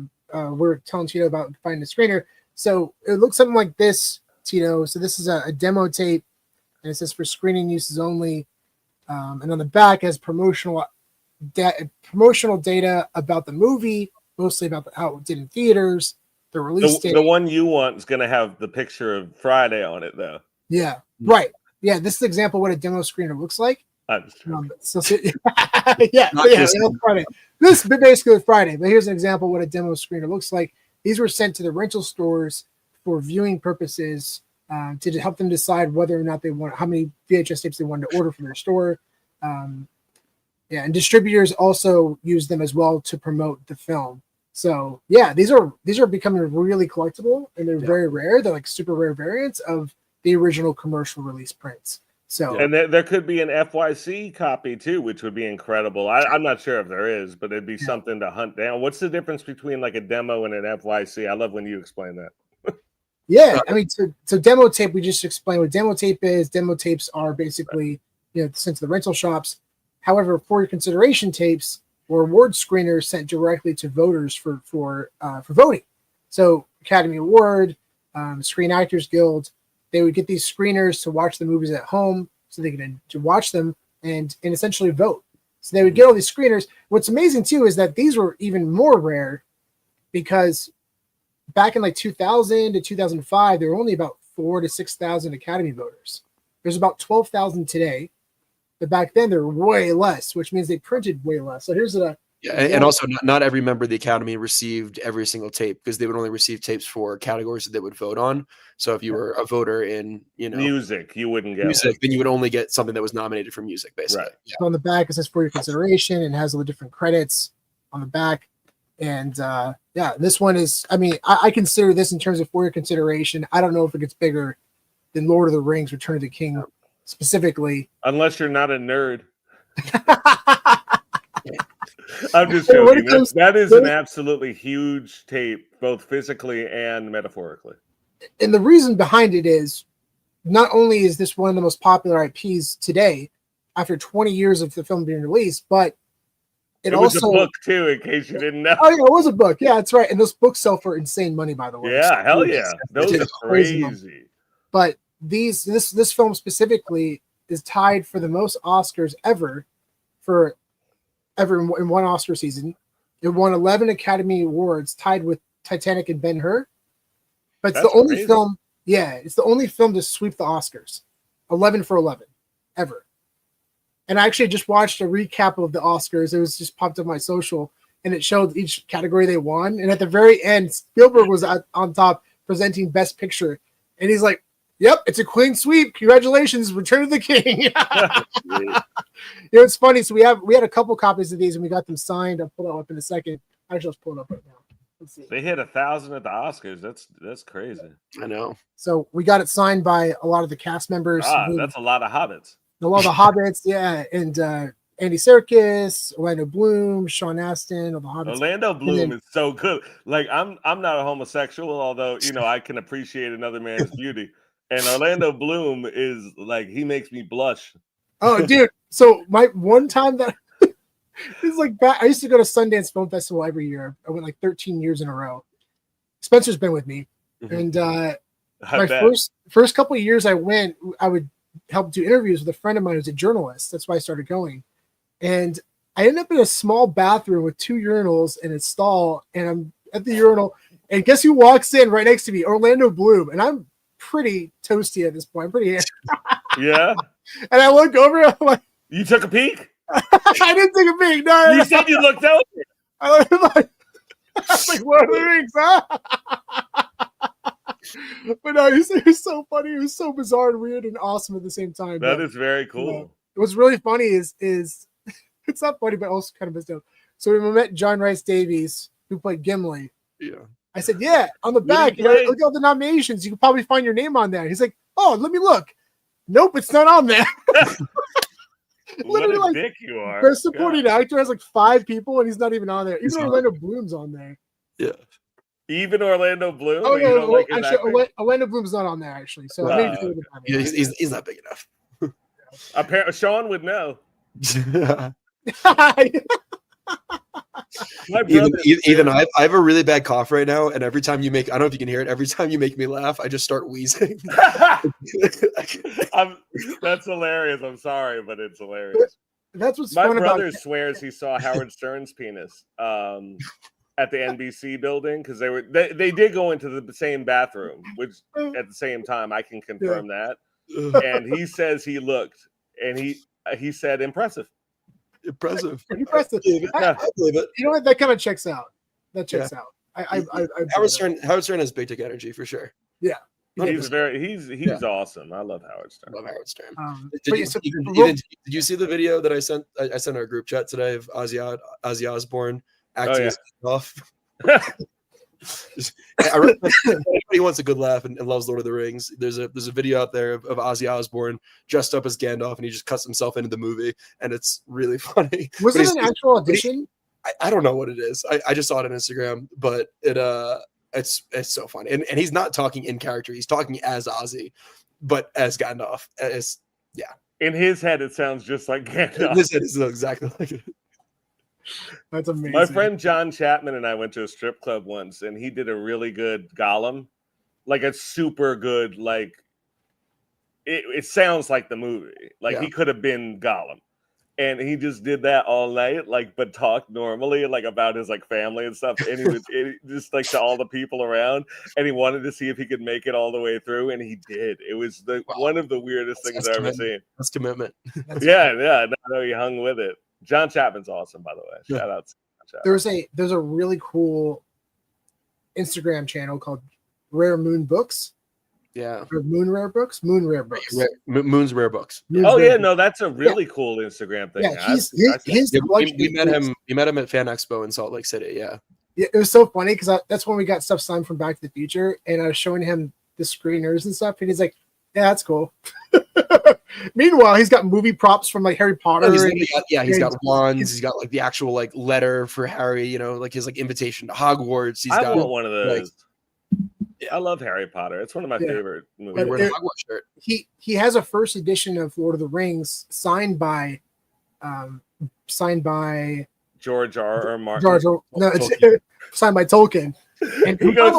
we're telling Tito about finding the screener. So it looks something like this, Tito. So this is a demo tape, and it says for screening uses only. And on the back it has promotional data about the movie, mostly about how it did in theaters, the release date. The one you want is going to have the picture of Friday on it, though. Yeah, right. Yeah, this is an example of what a demo screener looks like. Friday. This is basically Friday, but here's an example of what a demo screener looks like. These were sent to the rental stores for viewing purposes to help them decide whether or not they want how many VHS tapes they wanted to order from their store. And distributors also use them as well to promote the film. So yeah, these are becoming really collectible, and they're very rare. They're like super rare variants of the original commercial release prints. So and there could be an FYC copy too, which would be incredible. I'm not sure if there is, but it'd be something to hunt down. What's the difference between like a demo and an FYC? I love when you explain that. Yeah, I mean, so demo tape, we just explained what demo tape is. Demo tapes are basically, sent to the rental shops. However, for your consideration tapes or award screeners sent directly to voters for voting. So Academy Award, Screen Actors Guild, they would get these screeners to watch the movies at home, so they could to watch them and essentially vote. So they would get all these screeners. What's amazing too is that these were even more rare because back in like 2000 to 2005, there were only about 4,000 to 6,000 Academy voters. There's about 12,000 today, but back then there were way less, which means they printed way less. So here's and also not every member of the Academy received every single tape, because they would only receive tapes for categories that they would vote on. So if you were a voter in music, you wouldn't get music, then you would only get something that was nominated for music, basically. Right. So on the back it says for your consideration and has all the different credits on the back. And this one is, I mean, I consider this in terms of for your consideration. I don't know if it gets bigger than Lord of the Rings, Return of the King specifically. Unless you're not a nerd. I'm just joking. That is an absolutely huge tape, both physically and metaphorically. And the reason behind it is not only is this one of the most popular IPs today, after 20 years of the film being released, but it was also a book too, in case you didn't know. Oh yeah, it was a book. Yeah, that's right. And those books sell for insane money, by the way. Yeah, so hell yeah, those are crazy. But this film specifically is tied for the most Oscars ever in one Oscar season. It won 11 Academy Awards, tied with Titanic and Ben-Hur. But it's the only film. Yeah, it's the only film to sweep the Oscars. 11 for 11, ever. And I actually just watched a recap of the Oscars. It was just popped up on my social, and it showed each category they won. And at the very end, Spielberg was on top presenting Best Picture. And he's like, yep, it's a clean sweep. Congratulations, Return of the King. It's funny. So we had a couple copies of these, and we got them signed. I'll pull that up in a second. Actually, let's pull it up right now. Let's see. They hit 1,000 at the Oscars. That's crazy. I know. So we got it signed by a lot of the cast members. That's a lot of hobbits. A lot of the hobbits, yeah, and Andy Serkis, Orlando Bloom, Sean Astin, all the hobbits. Orlando Bloom is so good. Like I'm not a homosexual, although I can appreciate another man's beauty. And Orlando Bloom is like, he makes me blush. Oh, dude! So my one time that it's like I used to go to Sundance Film Festival every year. I went like 13 years in a row. Spencer's been with me, and my first couple of years I went, I would help do interviews with a friend of mine who's a journalist. That's why I started going. And I ended up in a small bathroom with 2 urinals and a stall, and I'm at the urinal, and guess who walks in right next to me? Orlando Bloom. And I'm pretty toasty at this point. I'm pretty yeah. And I look over, I'm like, you took a peek? I didn't take a peek. No, you said you looked over. I was like, what are the rings, huh? But no, it was so funny. It was so bizarre and weird and awesome at the same time. That is very cool. What's really funny is it's not funny, but also kind of messed up. So we met John Rhys Davies, who played Gimli. Yeah. I said, yeah, on the back, look at all the nominations. You can probably find your name on there. He's like, oh, let me look. Nope, it's not on there. What Literally, a like, dick you are. best supporting actor has like 5 people, and he's not even on there. Even Orlando Bloom's on there. Yeah. Even Orlando Bloom? Oh but you don't no, like his actually, acting? Orlando Bloom's not on there actually. So I made sure about it. He's not big enough. Apparently, Sean would know. My brother, Ethan, I have a really bad cough right now, and every time you make, I don't know if you can hear it, every time you make me laugh, I just start wheezing. That's hilarious. I'm sorry, but it's hilarious. That's what's My fun brother about swears he saw Howard Stern's penis at the NBC building because they did go into the same bathroom, which at the same time I can confirm that. And he says he looked, and he said impressive. Impressive. Impressive. I believe it. You know what? That kind of checks out. That checks out. Howard Stern has big dick energy for sure. Yeah. He's awesome. I love Howard Stern. Love Howard Stern. Did you see the video that I sent? I sent our group chat today of Ozzy Osbourne acting as off. Everybody wants a good laugh and loves Lord of the Rings. There's a video out there of Ozzy Osbourne dressed up as Gandalf, and he just cuts himself into the movie, and it's really funny. Was it an actual audition? I don't know what it is. I just saw it on Instagram, but it's so funny. And he's not talking in character. He's talking as Ozzy, but as Gandalf. In his head, it sounds just like Gandalf. In his head, it's exactly like it. That's amazing. My friend John Chapman and I went to a strip club once, and he did a really good Gollum, like a super good, like it sounds like the movie. Like he could have been Gollum. And he just did that all night, like, but talked normally, like, about his like family and stuff. And he was just like to all the people around, and he wanted to see if he could make it all the way through, and he did. It was one of the weirdest things I've ever seen. That's commitment. Yeah. No, he hung with it. John Chapman's awesome, by the way. Shout out to John Chapman. There's a really cool Instagram channel called Rare Moon Books. Yeah. Or Moon Rare Books. Moon's Rare Books. No, that's a really cool Instagram thing. Yeah, we met him at Fan Expo in Salt Lake City. Yeah, it was so funny because that's when we got stuff signed from Back to the Future, and I was showing him the screeners and stuff, and he's like, "Yeah, that's cool." Meanwhile, he's got movie props from like Harry Potter. He's got wands. He's got like the actual like letter for Harry. You know, like his like invitation to Hogwarts. I want one of those. I love Harry Potter. It's one of my favorite movies. He has a first edition of Lord of the Rings signed by George R. Martin. It's signed by Tolkien. And he goes,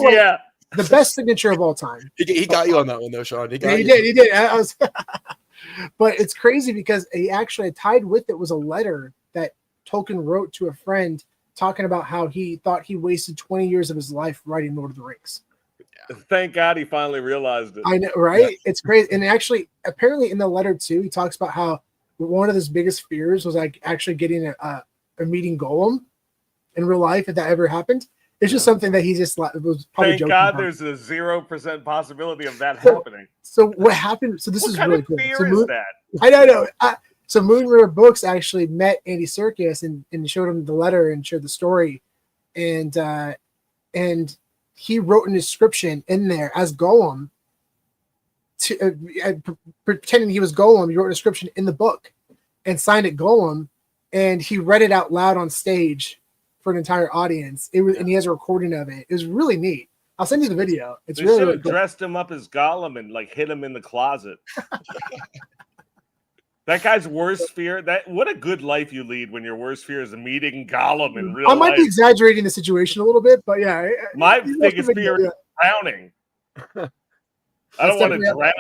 the best signature of all time. He got you on that one though, Sean. He did. But it's crazy because he actually tied with it was a letter that Tolkien wrote to a friend talking about how he thought he wasted 20 years of his life writing Lord of the Rings. Thank God he finally realized it. I know, right? Yeah. It's crazy. And actually, apparently in the letter too, he talks about how one of his biggest fears was like actually getting a meeting Gollum in real life, if that ever happened. It's just something that he just was probably joking about. There's a 0% possibility of that happening. So what happened? So this is really cool. Fear is that? I don't know. So Moon Rare Books actually met Andy Serkis and showed him the letter and shared the story, and he wrote an inscription in there as Gollum, pretending he was Gollum. He wrote an inscription in the book and signed it Gollum, and he read it out loud on stage for an entire audience. And he has a recording of it. It was really neat. I'll send you the video. It's they really cool. Dressed him up as Gollum and like hid him in the closet. That guy's worst fear. What a good life you lead when your worst fear is meeting Gollum in real life. I might be exaggerating the situation a little bit, but yeah. My biggest fear is drowning. I don't want to drown.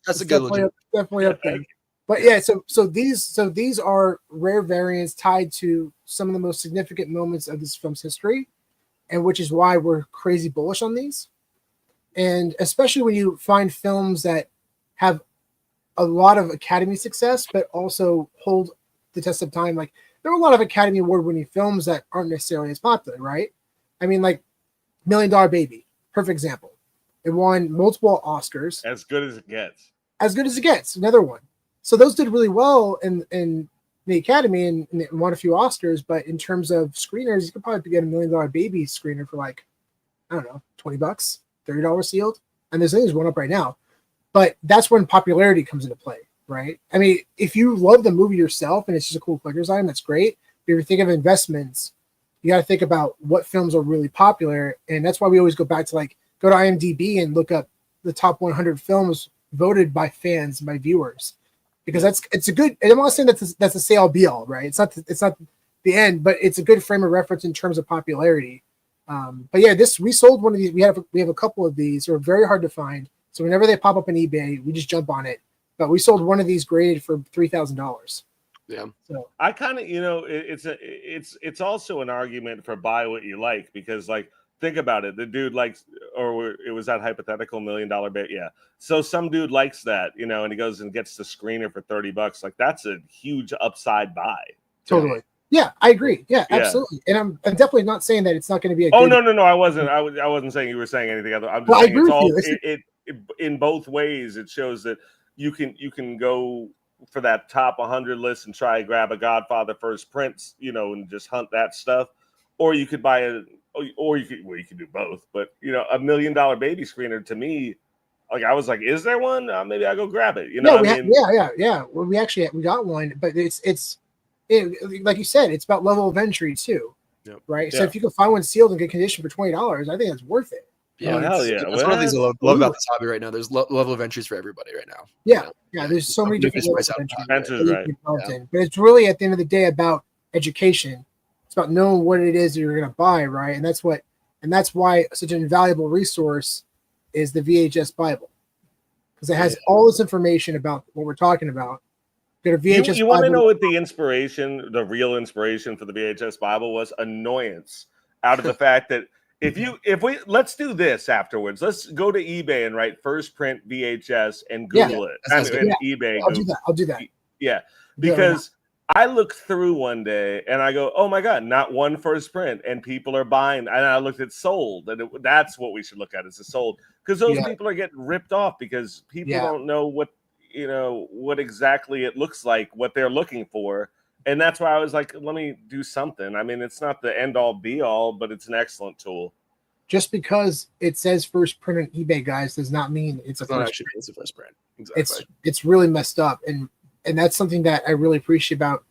That's a good one. Definitely up there. But yeah, so these are rare variants tied to some of the most significant moments of this film's history, and which is why we're crazy bullish on these. And especially when you find films that have a lot of Academy success, but also hold the test of time. Like there are a lot of Academy Award-winning films that aren't necessarily as popular, right? I mean, like $1 Million Baby, perfect example. It won multiple Oscars. As good as it gets. As good as it gets. Another one. So those did really well in the Academy and won a few Oscars. But in terms of screeners, you could probably get $1 Million Baby screener for like, I don't know, $20, $30 sealed. And there's things going up right now. But that's when popularity comes into play. right? I mean, if you love the movie yourself and it's just a cool collector's item, that's great. But if you think of investments, you got to think about what films are really popular, and that's why we always go back to go to IMDb and look up the top 100 films voted by fans, by viewers, because it's a good. And I'm not saying that's a say all be all, right? It's not the end, but it's a good frame of reference in terms of popularity. But yeah, we sold one of these. We have a couple of these. They're very hard to find, so whenever they pop up on eBay, we just jump on it. But we sold one of these graded for $3,000. Yeah. So I kind of, it's also an argument for buy what you like, because think about it. The dude likes, or it was that hypothetical $1 million bet. Yeah. So some dude likes that, and he goes and gets the screener for $30. Like, that's a huge upside buy. totally. Yeah, I agree. Yeah, absolutely. And I'm definitely not saying that it's not going to be a no, I wasn't saying you were saying anything other. I'm just saying it's all in both ways. It shows that you can go for that top 100 list and try to grab a Godfather first prints, and just hunt that stuff, or you could buy you could do both. But $1 million baby screener, to me, I was like, is there one? Maybe I'll go grab it. Yeah. Well, we got one, but it's like you said, it's about level of entry too, right? So if you can find one sealed in good condition for $20, I think that's worth it. Yeah, hell yeah. That's one of the things I love about this hobby right now. There's level of entries for everybody right now. Yeah. There's so many different levels of entries, right? But it's really, at the end of the day, about education. It's about knowing what it is that you're going to buy, right? And that's why such an invaluable resource is the VHS Bible, because it has all this information about what we're talking about. You want to know what the real inspiration for the VHS Bible was? Annoyance out of the fact that let's do this afterwards. Let's go to eBay and write first print VHS and Google it. eBay. I'll do that. Yeah, because I looked through one day and I go, oh my God, not one first print, and people are buying. And I looked at sold, and that's what we should look at, is the sold, because those people are getting ripped off because people don't know what exactly it looks like, what they're looking for. And that's why I was like, let me do something. I mean, it's not the end all be all, but it's an excellent tool. Just because it says first print on eBay, guys, does not mean it's a first print. It's a first print. Exactly. It's really messed up. And that's something that I really appreciate about,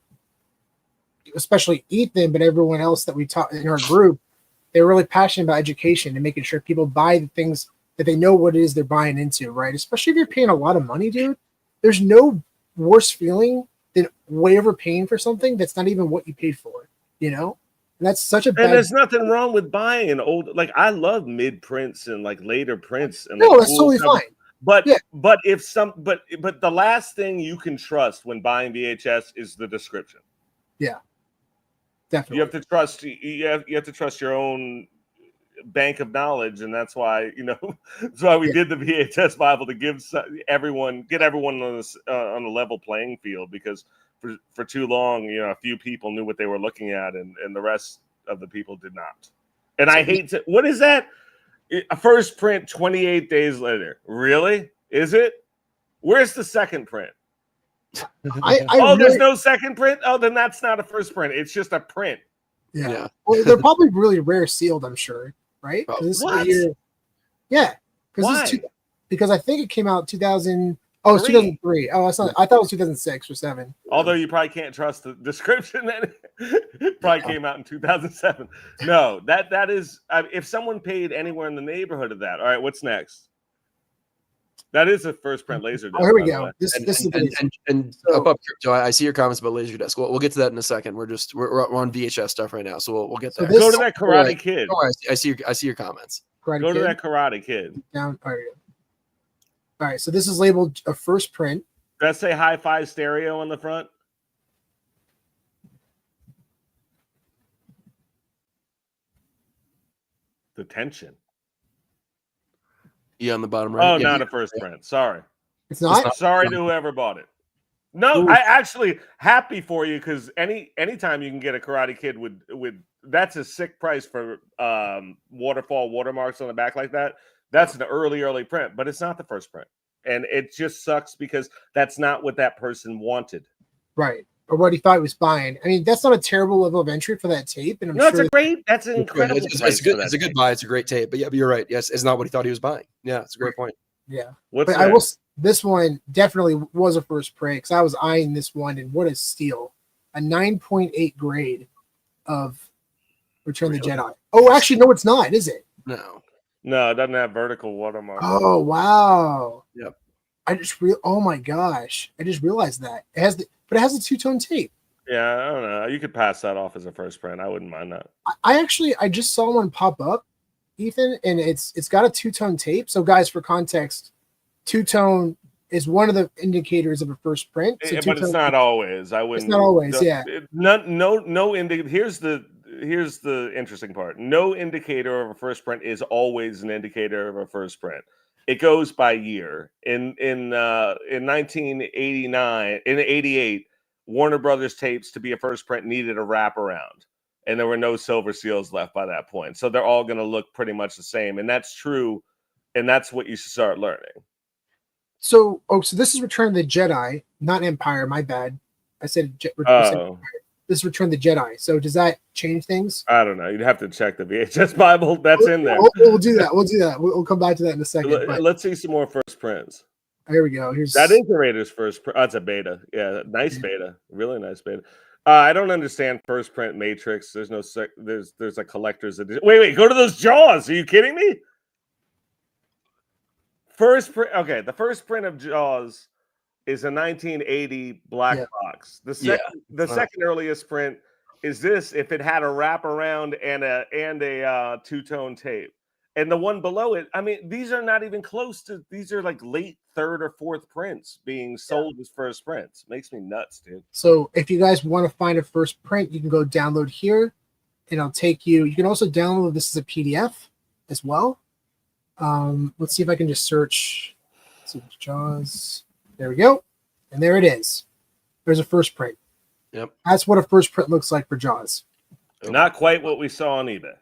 especially Ethan, but everyone else that we taught in our group. They're really passionate about education and making sure people buy the things that they know what it is they're buying into, right? Especially if you're paying a lot of money, dude. There's no worse feeling than way overpaying for something that's not even what you paid for, And that's such a bad. And there's nothing wrong with buying an old, I love mid prints and later prints, and no, that's totally fine. But but the last thing you can trust when buying VHS is the description. Yeah, definitely. You have to trust your own bank of knowledge, and that's why that's why we did the VHS Bible, to get everyone on a level playing field, because for too long a few people knew what they were looking at, and the rest of the people did not. And I hate to, what is that? A first print 28 days later. Really? Is it? Where's the second print? There's no second print? Oh, then that's not a first print. It's just a print. Yeah. Well, they're probably really rare sealed, I'm sure. Right? What? Yeah. Why? Because I think it came out 2000. Oh, it's 2003. Oh, that's not. I thought it was 2006 or 7. Although you probably can't trust the description. Then it probably came out in 2007. No, that is. If someone paid anywhere in the neighborhood of that. All right, what's next? That is a first print laser disc. Oh, here we go. This is up crypto. I see your comments about laser disc. We'll get to that in a second. We're on VHS stuff right now, so we'll get there. Go to that Karate Kid. Oh, I see your comments. Go to that Karate Kid. Down. All right. So this is labeled a first print. Does that say hi-fi stereo on the front? The tension. Yeah, on the bottom right. Oh, not a first print. Sorry. It's not? Sorry to whoever bought it. No, I actually happy for you, because anytime you can get a Karate Kid with that's a sick price for waterfall watermarks on the back like that. That's an early print, but it's not the first print. And it just sucks because that's not what that person wanted. Right. Or what he thought he was buying. I mean, that's not a terrible level of entry for that tape. And that's an incredible. It's a good buy. It's a great tape. But yeah, but you're right. Yes, it's not what he thought he was buying. Yeah, it's a great point. Yeah. What's I this one definitely was a first print because I was eyeing this one, and what a steal. A 9.8 grade of Return of the Really? Jedi. Oh, actually, no, it's not, is it? No. No, it doesn't have vertical watermark. Oh, wow. Yep. Oh my gosh. I just realized that. But it has a two-tone tape. Yeah, I don't know. You could pass that off as a first print. I wouldn't mind that. I just saw one pop up, Ethan, and it's got a two-tone tape. So guys, for context, two-tone is one of the indicators of a first print. So But it's not always. I wouldn't. It's not always, yeah. Here's the interesting part. No indicator of a first print is always an indicator of a first print. It goes by year. In 1989, in 88, Warner Brothers tapes to be a first print needed a wraparound, and there were no silver seals left by that point. So they're all going to look pretty much the same, and that's true, and that's what you should start learning. So this is Return of the Jedi, not Empire. My bad. I said Oh. This is Return of the Jedi. So does that change things? I don't know. You'd have to check the VHS Bible. That's in there. We'll do that. We'll come back to that in a second. Let's see some more first prints. Here we go. That is the Raiders' first print. Oh, it's a beta. Yeah, nice beta. Really nice beta. I don't understand first print Matrix. There's no there's a collector's edition. Wait, go to those Jaws. Are you kidding me? First print. Okay, the first print of Jaws is a 1980 black box. The second earliest print is this if it had a wraparound and a two-tone tape. And the one below it, I mean, these are not even close to, these are like late third or fourth prints being sold as first prints. Makes me nuts, dude. So if you guys want to find a first print, you can go download here and I'll take you. You can also download this as a PDF as well. Let's see if I can just search. Let's see, Jaws. There we go. And there it is. There's a first print. Yep. That's what a first print looks like for Jaws. Not quite what we saw on eBay.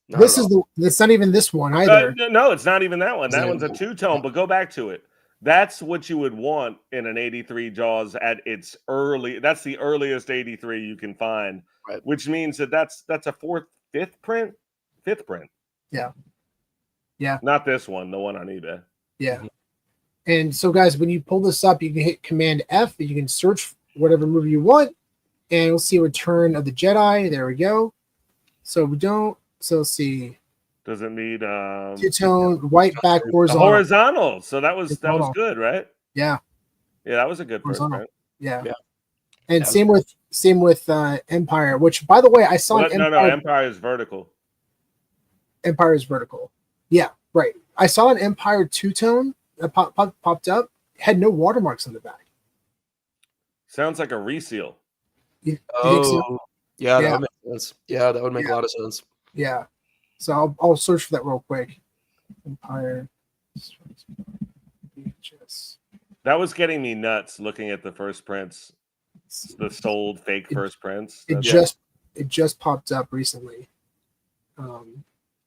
It's not even this one either. No, it's not even that one. That one's a two-tone, but go back to it. That's what you would want in an 83 Jaws at its early. That's the earliest 83 you can find, right. Which means that's a fifth print. Yeah. Not this one, the one on eBay. Yeah. And so, guys, when you pull this up, you can hit Command F. And you can search whatever movie you want, and you'll see Return of the Jedi. There we go. So let's see. Does it need two-tone, white back, horizontal? Horizontal. So that was good, right? Yeah. Yeah, that was a good first print. Yeah. And same with Empire, which, by the way, I saw No, Empire is vertical. Empire is vertical. Yeah, right. I saw an Empire two-tone that popped up. It had no watermarks on the back. Sounds like a reseal. You think so? Yeah, that would make sense. Yeah, that would make a lot of sense. Yeah. So I'll search for that real quick. Empire. That was getting me nuts looking at the first prints, the sold fake first prints. It just popped up recently. I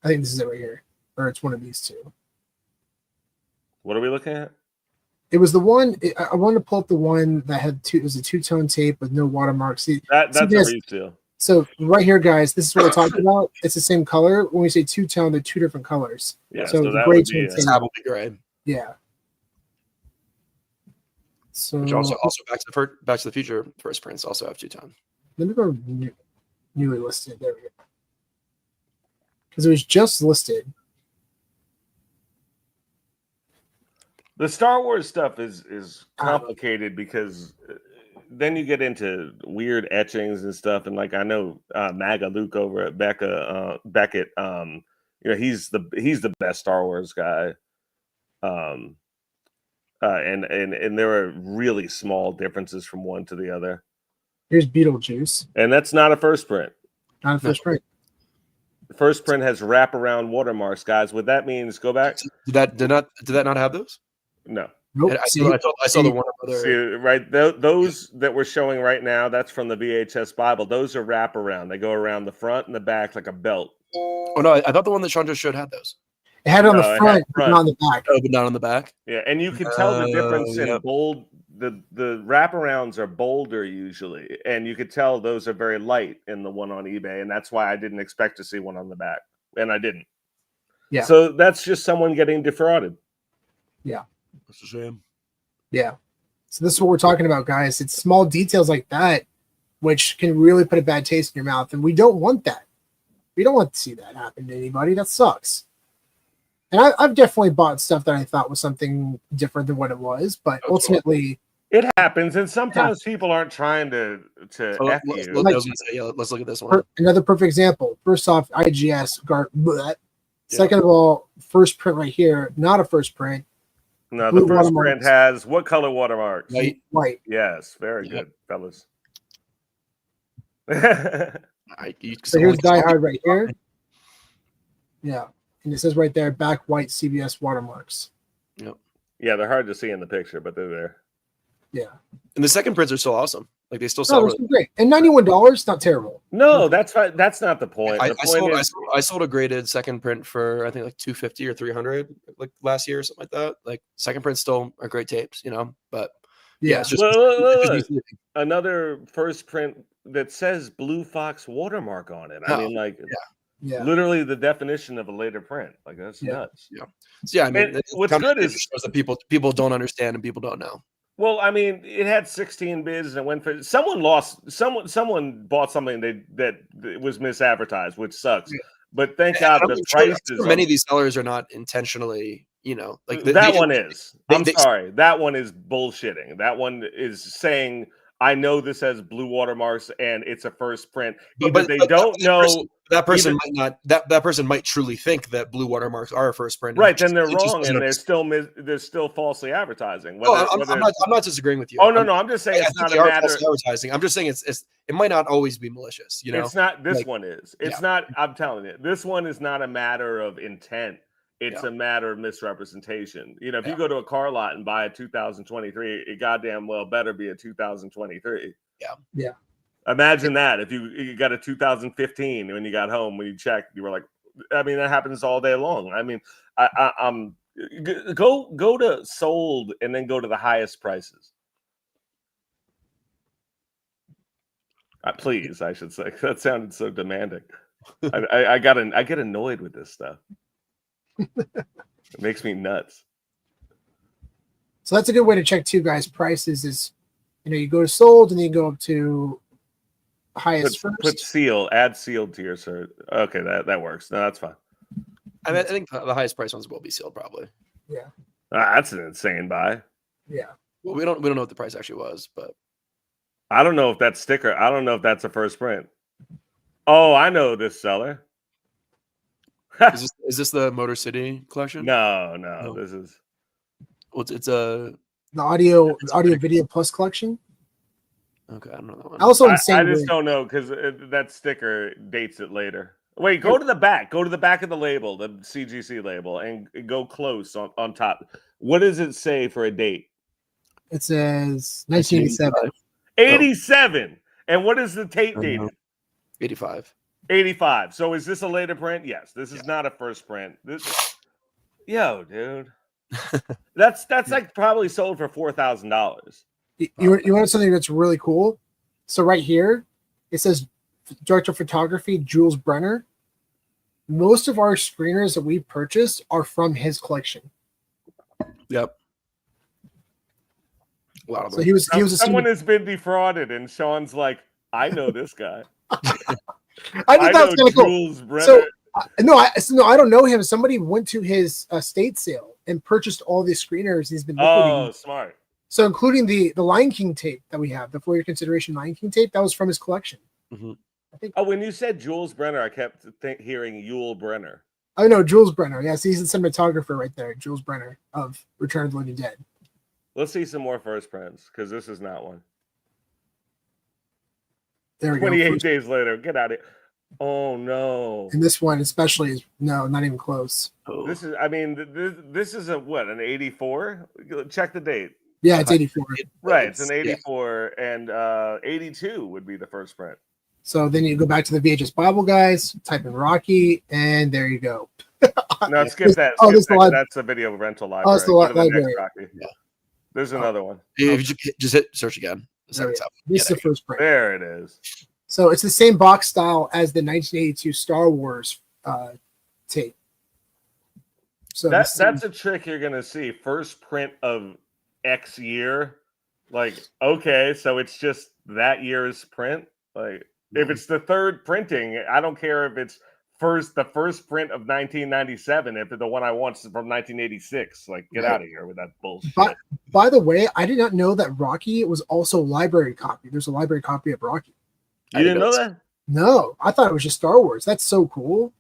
think this is it right here, or it's one of these two. What are we looking at? It was the one I wanted to pull up the one that had it was a two-tone tape with no watermarks. That's a reseal. So right here, guys, this is what we're talking about. It's the same color. When we say two-tone, they're two different colors. Yeah, so that gray would be that would be gray. Yeah. So which also Back to the Future first prints also have two-tone. Let me go newly listed. There we go. Because it was just listed. The Star Wars stuff is complicated because then you get into weird etchings and stuff, and like I know MAGA Luke over at Beckett, he's the best Star Wars guy, and there are really small differences from one to the other. Here's Beetlejuice, and that's not a first print. Not a first print. The first print has wraparound watermarks, guys. What that means? Go back. Did that not have those? No. Nope. I saw the Warner Brothers. See, right, those that we're showing right now, that's from the VHS Bible. Those are wraparound. They go around the front and the back like a belt. Oh no, I thought the one that Sean just showed had those. It had it on the front, but not on the back. Oh, but not on the back. Yeah, and you can tell the difference in bold. The wraparounds are bolder usually, and you could tell those are very light in the one on eBay, and that's why I didn't expect to see one on the back, and I didn't. Yeah. So that's just someone getting defrauded. Yeah. That's a shame. Yeah. So this is what we're talking about, guys. It's small details like that which can really put a bad taste in your mouth, and we don't want that. We don't want to see that happen to anybody. That sucks. And I've definitely bought stuff that I thought was something different than what it was, but ultimately, it happens. And sometimes people aren't trying to F you. Let's look at this one. Another perfect example. First off, IGS. Second of all, first print right here, not a first print. No, the first print has what color watermarks? White. Yes, very good, fellas. So here's Die Hard right here. Yeah. And it says right there, back white CBS watermarks. Yep. Yeah, they're hard to see in the picture, but they're there. Yeah. And the second prints are still awesome. Like they still sell. They're great. And $91, not terrible. No, that's fine. That's not the point. I sold a graded second print for I think like $250 or $300 like last year or something like that. Like second prints still are great tapes, you know. But yeah, it's just look. Another first print that says Blue Fox watermark on it. I mean, like, literally the definition of a later print. Like that's nuts. Yeah. So, yeah. I mean, what's good is shows that people don't understand and people don't know. Well, I mean, it had 16 bids and it went for someone bought something that was misadvertised, which sucks. Yeah. But thank God the price is. Many of these sellers are not intentionally, you know, like that one is. I'm sorry, that one is bullshitting. That one is saying, I know this has blue watermarks and it's a first print. But they don't know. That person might not. That person might truly think that blue watermarks are a first print. Right, then they're wrong, and they're still falsely advertising. I'm not disagreeing with you. Oh no, I'm just saying it's not a matter of advertising. I'm just saying it might not always be malicious. You know, it's not. This one is. It's not. I'm telling you, this one is not a matter of intent. It's a matter of misrepresentation. You know, if you go to a car lot and buy a 2023, it goddamn well better be a 2023. Yeah. Imagine that if you got a 2015 when you got home, when you checked, you were like, I mean, that happens all day long. I mean, I'm go to sold and then go to the highest prices. Please, I should say. That sounded so demanding. I get annoyed with this stuff. It makes me nuts. So that's a good way to check too, guys. Prices is, you know, you go to sold and then you go up to highest put seal, add sealed to your search. Okay, that works. No, that's fine. I mean, I think the highest price ones will be sealed probably. Yeah. That's an insane buy. Yeah. Well, we don't know what the price actually was, but I don't know if that's sticker. I don't know if that's a first print. Oh, I know this seller. Is this the Motor City collection? No. This is. Well, it's a the audio video plus collection. Okay, I don't know that one. Also, I just don't know because that sticker dates it later. Wait, go to the back. Go to the back of the label, the CGC label, and go close on top. What does it say for a date? It says 1987. 87. And what is the tape dated? 85. 85. So is this a later print? Yes. This is not a first print. Yo, dude. That's like probably sold for $4,000. You want something that's really cool? So right here, it says director of photography, Jules Brenner. Most of our screeners that we purchased are from his collection. Yep. A lot of them. So he was someone has been defrauded, and Sean's like, I know this guy. I thought that was kind of cool. Brenner. So I don't know him. Somebody went to his estate sale and purchased all these screeners. He's been liquidating. Oh, smart. So including the Lion King tape that we have, the For Your Consideration Lion King tape, that was from his collection. Mm-hmm. I think. Oh, when you said Jules Brenner, I kept hearing Yul Brenner. Oh no, Jules Brenner. Yes, he's the cinematographer right there, Jules Brenner of Return of the Living Dead. Let's see some more first prints because this is not one. There we go. 28 days later, get out of here. Oh no! And this one especially is not even close. This is, I mean, this is an 84? Check the date. Yeah, it's 84. Right, it's an 84, and 82 would be the first print. So then you go back to the VHS Bible, guys, type in Rocky, and there you go. No, skip that. That's a video rental library. Oh, it's the library. Yeah. There's another one. If you just hit search again. This is the first print. There it is. So it's the same box style as the 1982 Star Wars tape. So that's a trick you're going to see. First print of X year. Like, okay, so it's just that year's print. Like, if it's the third printing, I don't care if it's the first print of 1997. If the one I want is from 1986, like, get out of here with that bullshit. By the way, I did not know that Rocky was also a library copy. There's a library copy of Rocky. You didn't know that? No, I thought it was just Star Wars. That's so cool.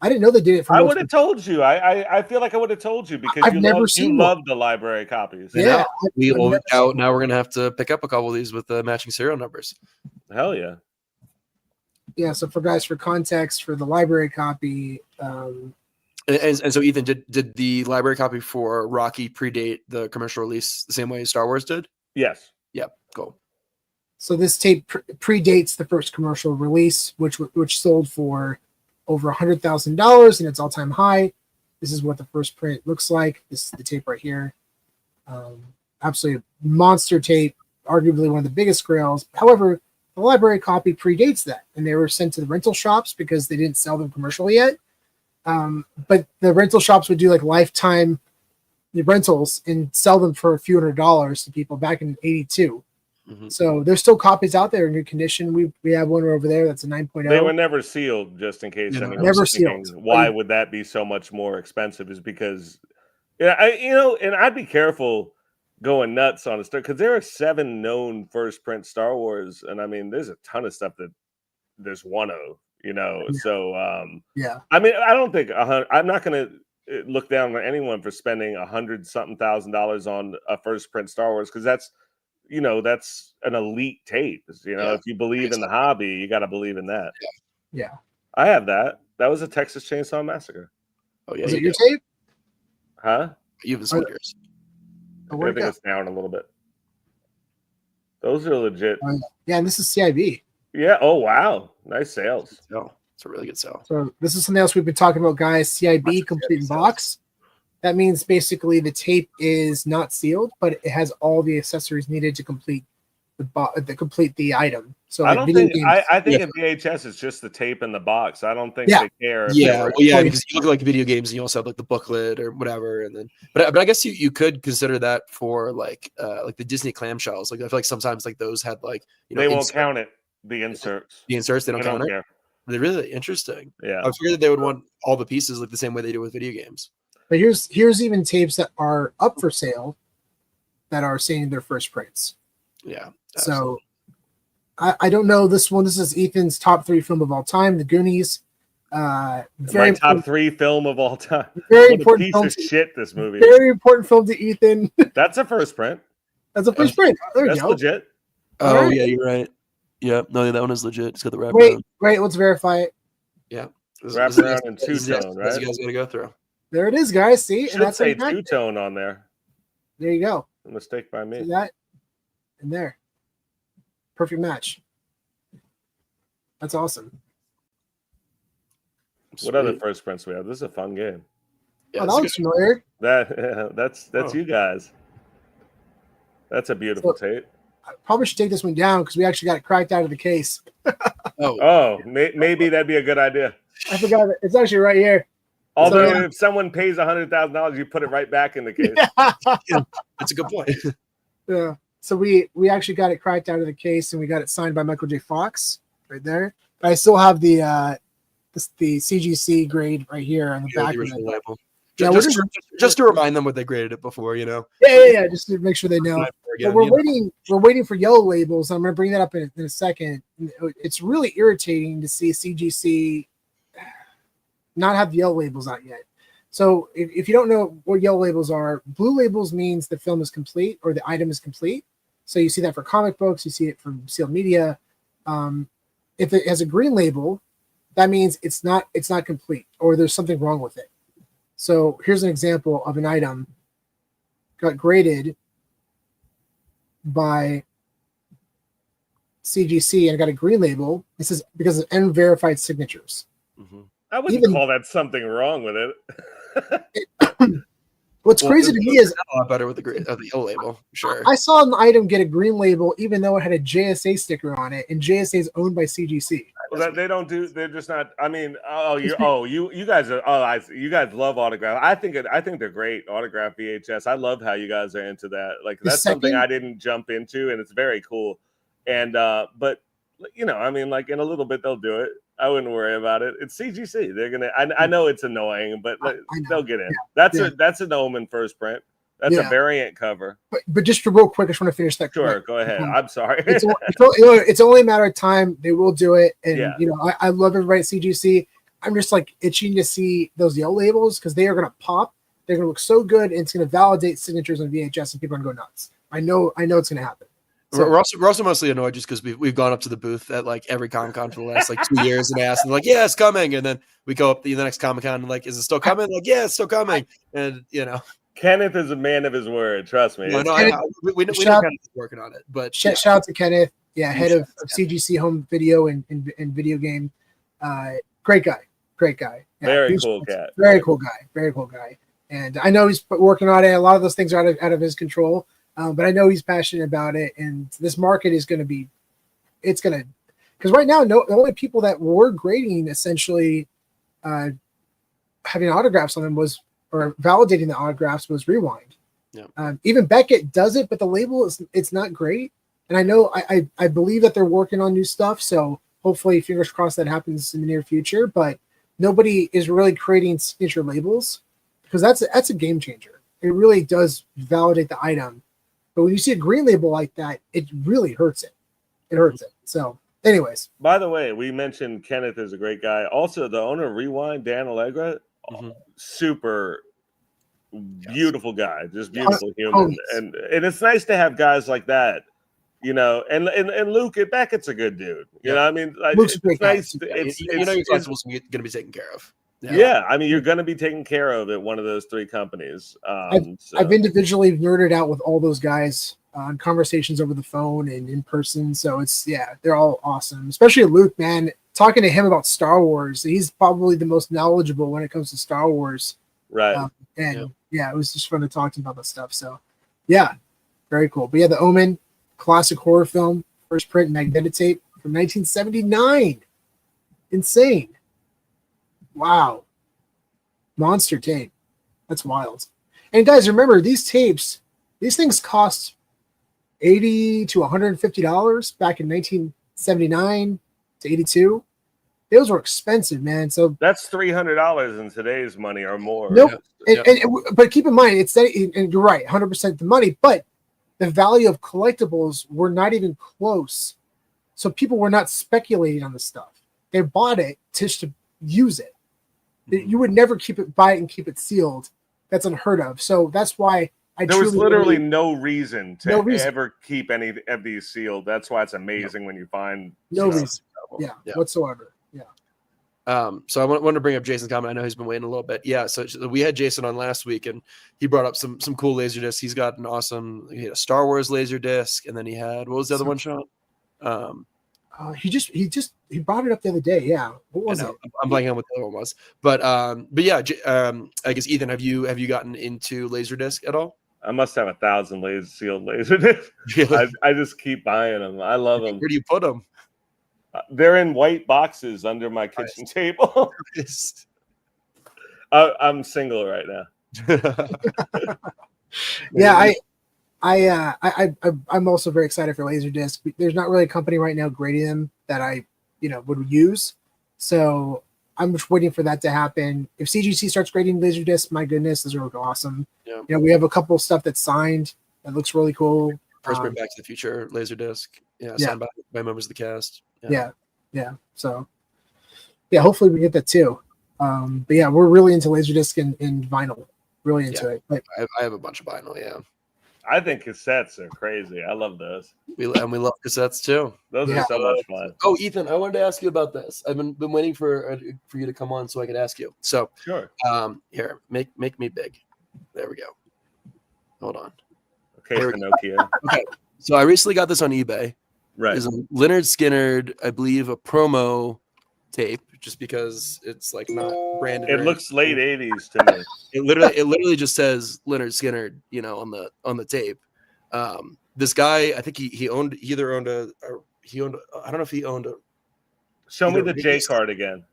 I didn't know they did it. I would have told you. I feel like I would have told you because you love the library copies. Yeah, now we're gonna have to pick up a couple of these with the matching serial numbers. Hell yeah. Yeah. So for context, for the library copy, and so Ethan, did the library copy for Rocky predate the commercial release the same way Star Wars did? Yes. Yep. Cool. So this tape predates the first commercial release, which sold for over $100,000 in its all-time high. This is what the first print looks like. This is the tape right here. Absolutely monster tape, arguably one of the biggest grails. However, the library copy predates that, and they were sent to the rental shops because they didn't sell them commercially yet. But the rental shops would do like lifetime rentals and sell them for a few $100s to people back in '82. Mm-hmm. So there's still copies out there in good condition. We have one over there that's a 9.0. They were never sealed, just in case. Never sealed. Why would that be so much more expensive? Is because, and I'd be careful going nuts on a story because there are 7 known first print Star Wars, and I mean, there's a ton of stuff that there's one of, So I mean, I don't think I'm not going to look down on anyone for spending $100-something thousand on a first print Star Wars because that's an elite tape. If you believe in the hobby, you got to believe in that. Yeah. I have that. That was a Texas Chainsaw Massacre. Oh yeah. Was it your tape? Huh? You have the yours. I think it's down a little bit. Those are legit. Yeah, and this is CIB. Yeah. Oh wow. Nice sales. Oh, it's a really good sale. So this is something else we've been talking about, guys. CIB complete in box. That means basically the tape is not sealed, but it has all the accessories needed to complete the item. So I don't think I think in VHS it's just the tape in the box. I don't think they care. Yeah, because you look like video games and you also have like the booklet or whatever, and then but I guess you could consider that for like the Disney clamshells. Like I feel like sometimes like those had like they won't count it. The inserts. The inserts they don't count it. Care. They're really interesting. Yeah, I figured that they would want all the pieces like the same way they do with video games. But here's even tapes that are up for sale that are saying their first prints. Yeah. Absolutely. So I don't know this one. This is Ethan's top 3 film of all time, The Goonies. My top 3 film of all time. Very important piece of shit. This movie. Very important film to Ethan. That's a first print. That's a first print. There you go. That's legit. Oh right. Yeah, you're right. Yeah, no, that one is legit. It's got the wrap. Wait, let's verify it. Yeah, wrap around in 2-tone, right? You guys got to go through. There it is, guys. See, should and say 2-tone on there. There you go. A mistake by me. See that? And there. Perfect match. That's awesome. What other first prints we have? This is a fun game. Yeah, that looks familiar. That's you guys. That's a beautiful tape. I probably should take this one down because we actually got it cracked out of the case. Maybe that'd be a good idea. I forgot it. It's actually right here. Although if someone pays $100,000, you put it right back in the case. Yeah, that's a good point. Yeah. So we actually got it cracked out of the case and we got it signed by Michael J. Fox right there. But I still have the CGC grade right here on the back of the label. Yeah, just to remind them what they graded it before, Yeah, just to make sure they know. But we're waiting for yellow labels. I'm going to bring that up in a second. It's really irritating to see CGC not have yellow labels out yet. So if you don't know what yellow labels are, blue labels means the film is complete or the item is complete. So you see that for comic books, you see it for sealed media. If it has a green label, that means it's not complete or there's something wrong with it. So here's an example of an item got graded by CGC and got a green label. It says because of unverified signatures. Mm-hmm. I wouldn't call that something wrong with it. What's crazy to me is a lot better with the yellow label. Sure. I saw an item get a green label even though it had a JSA sticker on it, and JSA is owned by CGC. Well, they don't do. They're just not. I mean, you guys are. You guys love autograph. I think they're great. Autograph VHS. I love how you guys are into that. Like that's something I didn't jump into, and it's very cool. And but I mean, like in a little bit they'll do it. I wouldn't worry about it. It's CGC. They're gonna. I know it's annoying, but they'll get in. Yeah. That's an Omen first print. That's a variant cover. But just real quick, I just want to finish that. Sure, go ahead. I'm sorry. It's only a matter of time. They will do it. And, I love everybody at CGC. I'm just like itching to see those yellow labels because they are going to pop. They're going to look so good. And it's going to validate signatures on VHS and people are going to go nuts. I know it's going to happen. So, we're also mostly annoyed just because we've gone up to the booth at like every Comic-Con for the last like 2 years and asked, and like, yeah, it's coming. And then we go up the next Comic-Con and like, is it still coming? Like, yeah, it's still coming. And, Kenneth is a man of his word. Trust me. We know Kenneth's working on it. But shout out to Kenneth, head of CGC Home Video and Video Game. Great guy. Yeah, very cool cat. Very cool guy. And I know he's working on it. A lot of those things are out of his control, but I know he's passionate about it. And this market is going to be, because right now, the only people that were grading essentially having autographs on them or validating the autographs was Rewind. Yeah. Even Beckett does it, but the label it's not great. And I know I believe that they're working on new stuff. So hopefully, fingers crossed, that happens in the near future. But nobody is really creating signature labels because that's a game changer. It really does validate the item. But when you see a green label like that, it really hurts it. It hurts it. So, anyways. By the way, we mentioned Kenneth is a great guy. Also, the owner of Rewind, Dan Allegra, super beautiful guy, just beautiful human. And it's nice to have guys like that, and Luke Beckett's a good dude. You know, I mean, Luke's it's nice. Your collectibles going to be taken care of. Yeah, I mean, you're going to be taken care of at one of those three companies. I've individually nerded out with all those guys on conversations over the phone and in person. So they're all awesome, especially Luke, man. Talking to him about Star Wars, he's probably the most knowledgeable when it comes to Star Wars. Right. It was just fun to talk to him about that stuff. So, yeah, very cool. But yeah, The Omen, classic horror film, first print magnetic tape from 1979. Insane. Wow. Monster tape. That's wild. And guys, remember these things cost $80 to $150 back in 1979 to 82. Those were expensive, man. So that's $300 in today's money or more. Nope. But keep in mind, and you're right, 100% the money, but the value of collectibles were not even close. So people were not speculating on the stuff. They bought it just to use it. You would never buy it and keep it sealed. That's unheard of. So that's why there was literally no reason to ever keep any of these sealed. That's why it's amazing when you find no reason. Yeah, whatsoever. Yeah. So I want to bring up Jason's comment. I know he's been waiting a little bit. Yeah. So we had Jason on last week, and he brought up some cool laser discs. He's got he had a Star Wars laser disc, and then he had, what was the other one, Sean? He brought it up the other day. Yeah. What was it? I'm blanking on what the other one was. But yeah, I guess Ethan, have you gotten into Laserdisc at all? I must have 1,000 sealed Laserdisc. I just keep buying them. I love them. Where do you put them? They're in white boxes under my kitchen table. I'm single right now. Yeah, I'm also very excited for Laserdisc. There's not really a company right now grading them that I would use. So I'm just waiting for that to happen. If CGC starts grading Laserdisc, my goodness, those are going to go awesome. Yeah. We have a couple of stuff that's signed that looks really cool. First print Back to the Future Laserdisc. Signed by members of the cast. Yeah. So, hopefully we get that too. But yeah, we're really into Laserdisc and vinyl. Really into it. Like, I have a bunch of vinyl. Yeah. I think cassettes are crazy. I love those. We love cassettes too. Those are so much fun. Oh, Ethan, I wanted to ask you about this. I've been waiting for you to come on so I could ask you. So sure. Here, make me big. There we go. Hold on. Okay, Pinocchio. Okay, so I recently got this on eBay. Right. It's a Leonard Skinner, I believe, a promo tape, just because it's like not branded. It looks late 80s to me. It literally just says Leonard Skinner, on the tape. This guy, I think he owned I don't know if he owned a. Show me the J card again.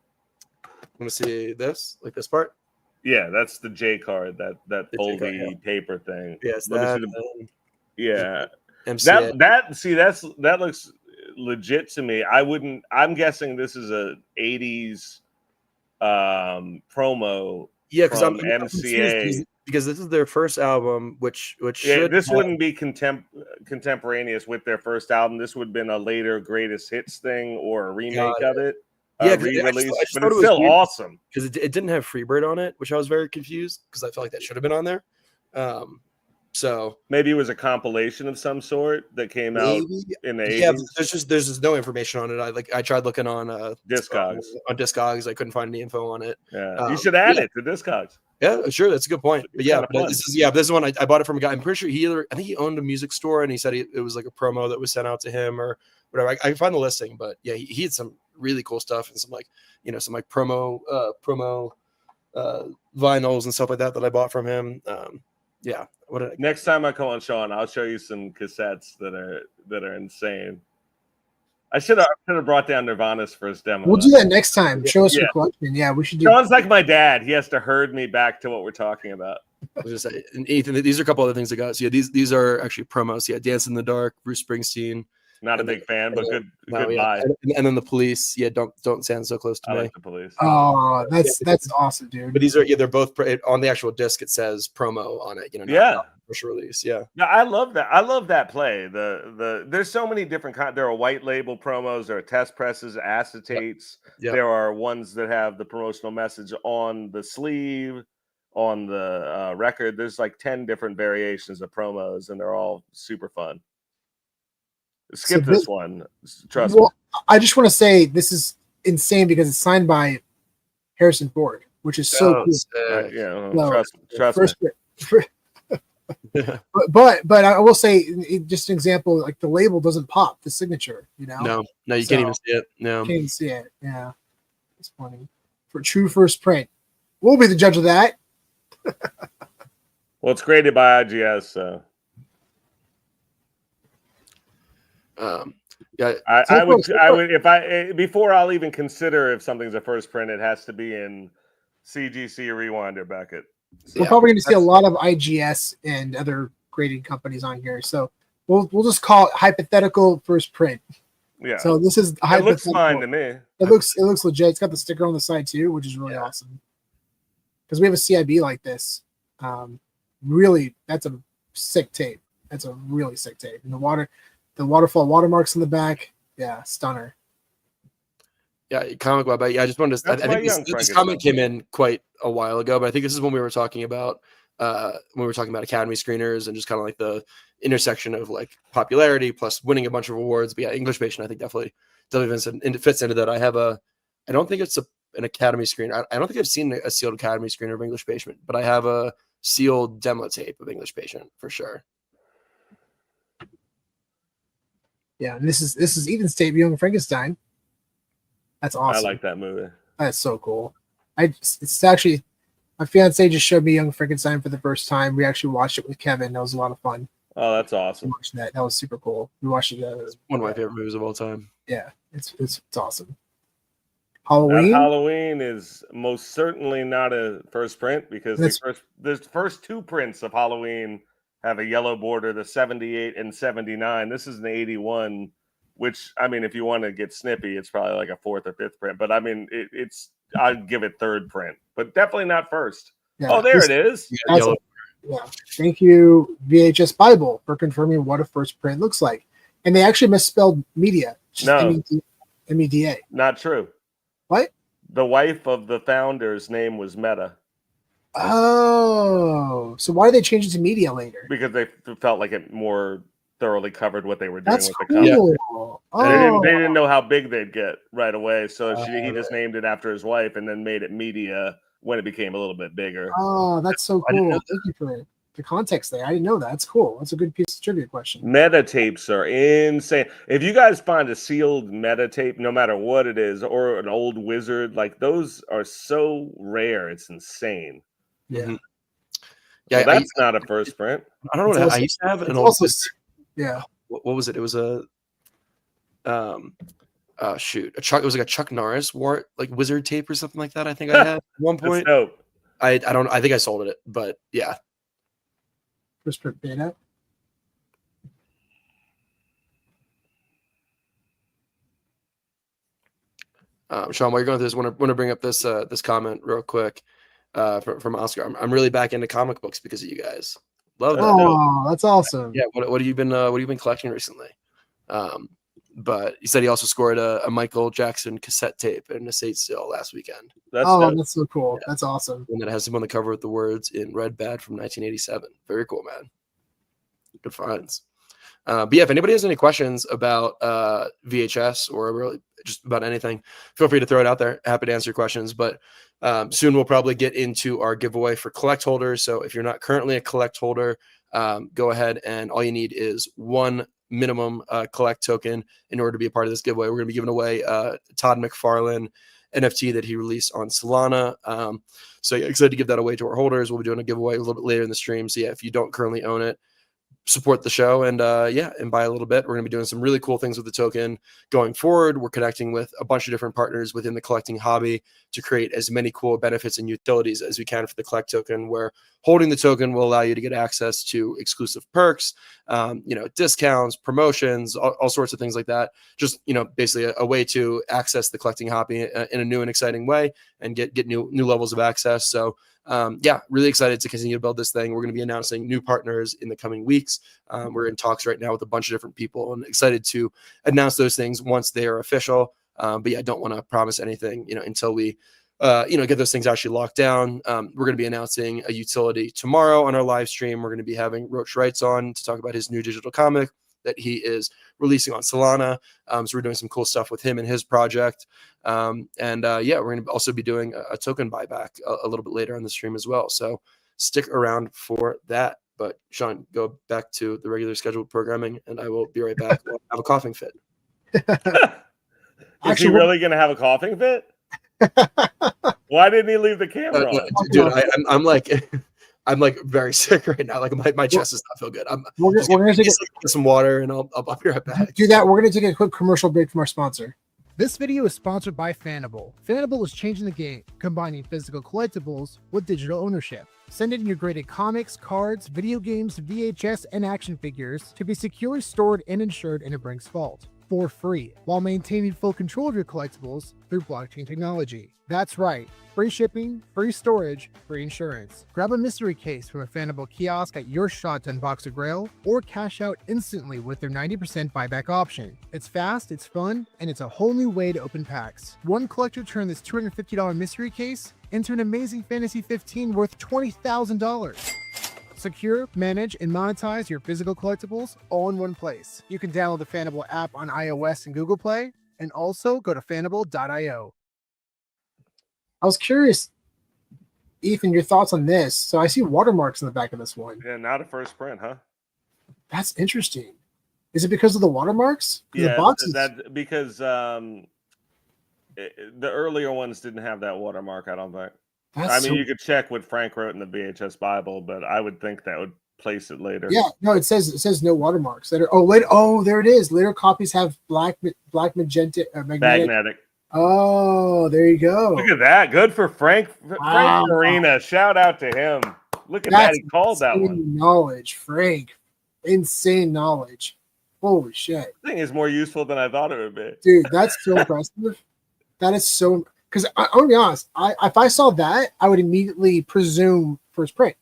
Want to see this, like this part? Yeah, that's the J card, that The foldy paper thing. Yes, yeah. MCA. That looks legit to me. I'm guessing this is a 80s promo. Yeah, because I'm MCA because this is their first album, which wouldn't be contemporaneous with their first album. This would have been a later greatest hits thing or a remake of it. Re-release, but it's still awesome because it didn't have Freebird on it, which I was very confused because I felt like that should have been on there. So maybe it was a compilation of some sort that came out in the 80s. Yeah, there's just no information on it. I tried looking on Discogs. On Discogs, I couldn't find any info on it. Yeah, you should add it to Discogs. Yeah, sure, that's a good point. But this is one I bought it from a guy. I'm pretty sure I think he owned a music store, and he said it was like a promo that was sent out to him or whatever. I can find the listing, but yeah, he had some really cool stuff and some promo vinyls and stuff like that I bought from him. Yeah. Next time I come on, Sean, I'll show you some cassettes that are insane. I should have brought down Nirvana's first demo. We'll do that next time. Show us your collection. Yeah, we should do. Sean's like my dad. He has to herd me back to what we're talking about. I was just saying, and Ethan, these are a couple other things I got. So yeah, these are actually promos. Yeah, Dance in the Dark, Bruce Springsteen. Not a big fan, but good buy. And then the Police. Yeah, don't stand so close to me. I like the Police. Oh, that's awesome, dude. But they're both on the actual disc. It says promo on it. Not official release. Yeah. No, I love that. I love that play. There's so many different kinds. There are white label promos. There are test presses, acetates. Yep. There are ones that have the promotional message on the sleeve, on the record. There's like 10 different variations of promos, and they're all super fun. Skip this one. Trust me. I just want to say this is insane because it's signed by Harrison Ford, which is so cool. Trust me. But I will say, just an example, like the label doesn't pop, the signature, No, you can't even see it. No, you can't even see it. Yeah, it's funny. For true first print, we'll be the judge of that. Well, it's graded by IGS, so. I would if before I'll even consider if something's a first print, it has to be in CGC or Rewinder bucket. So we're probably going to see a lot of IGS and other grading companies on here, so we'll just call it hypothetical first print. Yeah. So this is it looks fine to me. It looks legit. It's got the sticker on the side too, which is really awesome. Because we have a CIB like this. Really, that's a sick tape. That's a really sick tape. And the waterfall watermarks in the back. Yeah, stunner. Yeah, comic web. Yeah, I just wanted to. I think this comment came in quite a while ago, but I think this is when we were talking about Academy screeners and just kind of like the intersection of like popularity plus winning a bunch of awards. But yeah, English Patient, I think definitely fits into that. I don't think it's an Academy screen. I don't think I've seen a sealed Academy screener of English Patient, but I have a sealed demo tape of English Patient for sure. Yeah, and this is Ethan's tape, Young Frankenstein. That's awesome. I like that movie. That's so cool. It's actually my fiance just showed me Young Frankenstein for the first time. We actually watched it with Kevin. That was a lot of fun. Oh, that's awesome. That was super cool. We watched it. It's one of my favorite movies of all time. Yeah, it's awesome. Halloween is most certainly not a first print because the first two prints of Halloween have a yellow border, the 78 and 79. This is an 81, which, I mean, if you want to get snippy, it's probably like a fourth or fifth print. But, I mean, I'd give it third print, but definitely not first. Yeah, there it is. Yeah. Thank you, VHS Bible, for confirming what a first print looks like. And they actually misspelled media. No. MEDA. Not true. What? The wife of the founder's name was Meta. Oh, so why did they change it to media later? Because they felt like it more thoroughly covered what they were doing with the company. Cool. Oh. They didn't know how big they'd get right away, so he just named it after his wife and then made it media when it became a little bit bigger. Oh, that's so cool. Thank you for it. the context there. I didn't know that. That's cool. That's a good piece of trivia question. Meta tapes are insane. If you guys find a sealed meta tape, no matter what it is, or an old wizard, like those are so rare, it's insane. Yeah. Mhm. Yeah, Yeah, that's not a first print. I don't know. It's I used to have an It's old. also, yeah. What was it? It was a shoot, it was like a Chuck Norris like wizard tape or something like that. I think I had at one That's point. dope. I don't. I think I sold it, but yeah. First print beta. Sean, while you're going through this, want to bring up this this comment real quick from Oscar. I'm really back into comic books because of you guys. Love that. Oh, that's awesome. Yeah. What have you been collecting recently? But he said he also scored a Michael Jackson cassette tape and a estate sale last weekend. That's Oh, dope. that's so cool. Yeah. That's awesome. And that has him on the cover with the words in red bad from 1987. Very cool, man. Good finds. But yeah, if anybody has any questions about VHS or really just about anything, feel free to throw it out there. Happy to answer your questions. But soon we'll probably get into our giveaway for collect holders. So if you're not currently a collect holder, go ahead and all you need is one minimum collect token in order to be a part of this giveaway. We're going to be giving away Todd McFarlane NFT that he released on Solana. So yeah, excited to give that away to our holders. We'll be doing a giveaway a little bit later in the stream. So yeah, if you don't currently own it, support the show and and buy a little bit. We're going to be doing some really cool things with the token going forward. We're connecting with a bunch of different partners within the collecting hobby to create as many cool benefits and utilities as we can for the collect token, where holding the token will allow you to get access to exclusive perks, discounts, promotions, all sorts of things like that. Just, basically a way to access the collecting hobby in a new and exciting way and get new levels of access. So really excited to continue to build this thing. We're going to be announcing new partners in the coming weeks. We're in talks right now with a bunch of different people and excited to announce those things once they are official. But yeah, I don't want to promise anything, until we, get those things actually locked down. We're going to be announcing a utility tomorrow on our live stream. We're going to be having Roach Wrights on to talk about his new digital comic that he is releasing on Solana. So we're doing some cool stuff with him and his project. We're going to also be doing a token buyback a little bit later on the stream as well. So stick around for that. But Sean, go back to the regular scheduled programming and I will be right back. I'll have a coughing fit. Is he really going to have a coughing fit? Why didn't he leave the camera on? Dude, I'm like very sick right now. Like my chest does not feel good. We're going to take some water and I'll be right back. Do that. We're going to take a quick commercial break from our sponsor. This video is sponsored by Fanable. Fanable is changing the game, combining physical collectibles with digital ownership. Send in your graded comics, cards, video games, VHS, and action figures to be securely stored and insured in a Brinks vault for free, while maintaining full control of your collectibles through blockchain technology. That's right, free shipping, free storage, free insurance. Grab a mystery case from a Fanable kiosk at your shot to unbox a grail, or cash out instantly with their 90% buyback option. It's fast, it's fun, and it's a whole new way to open packs. One collector turned this $250 mystery case into an amazing Fantasy 15 worth $20,000. Secure, manage, and monetize your physical collectibles all in one place. You can download the Fanable app on iOS and Google Play, and also go to fanable.io. I was curious, Ethan, your thoughts on this. So I see watermarks in the back of this one. Yeah, not a first print, huh? That's interesting. Is it because of the watermarks? Yeah, the boxes... because the earlier ones didn't have that watermark, I don't think. You could check what Frank wrote in the VHS Bible, but I would think that would place it later. Yeah, no, it says no watermarks. There it is. Later copies have black magenta magnetic. Oh, there you go. Look at that. Good for Frank. Wow. Frank Marina. Shout out to him. Look at that. He called that one. Knowledge, Frank. Insane knowledge. Holy shit. This thing is more useful than I thought it would be. Dude, that's so impressive. That is so. Because I'm going to be honest, if I saw that, I would immediately presume first print,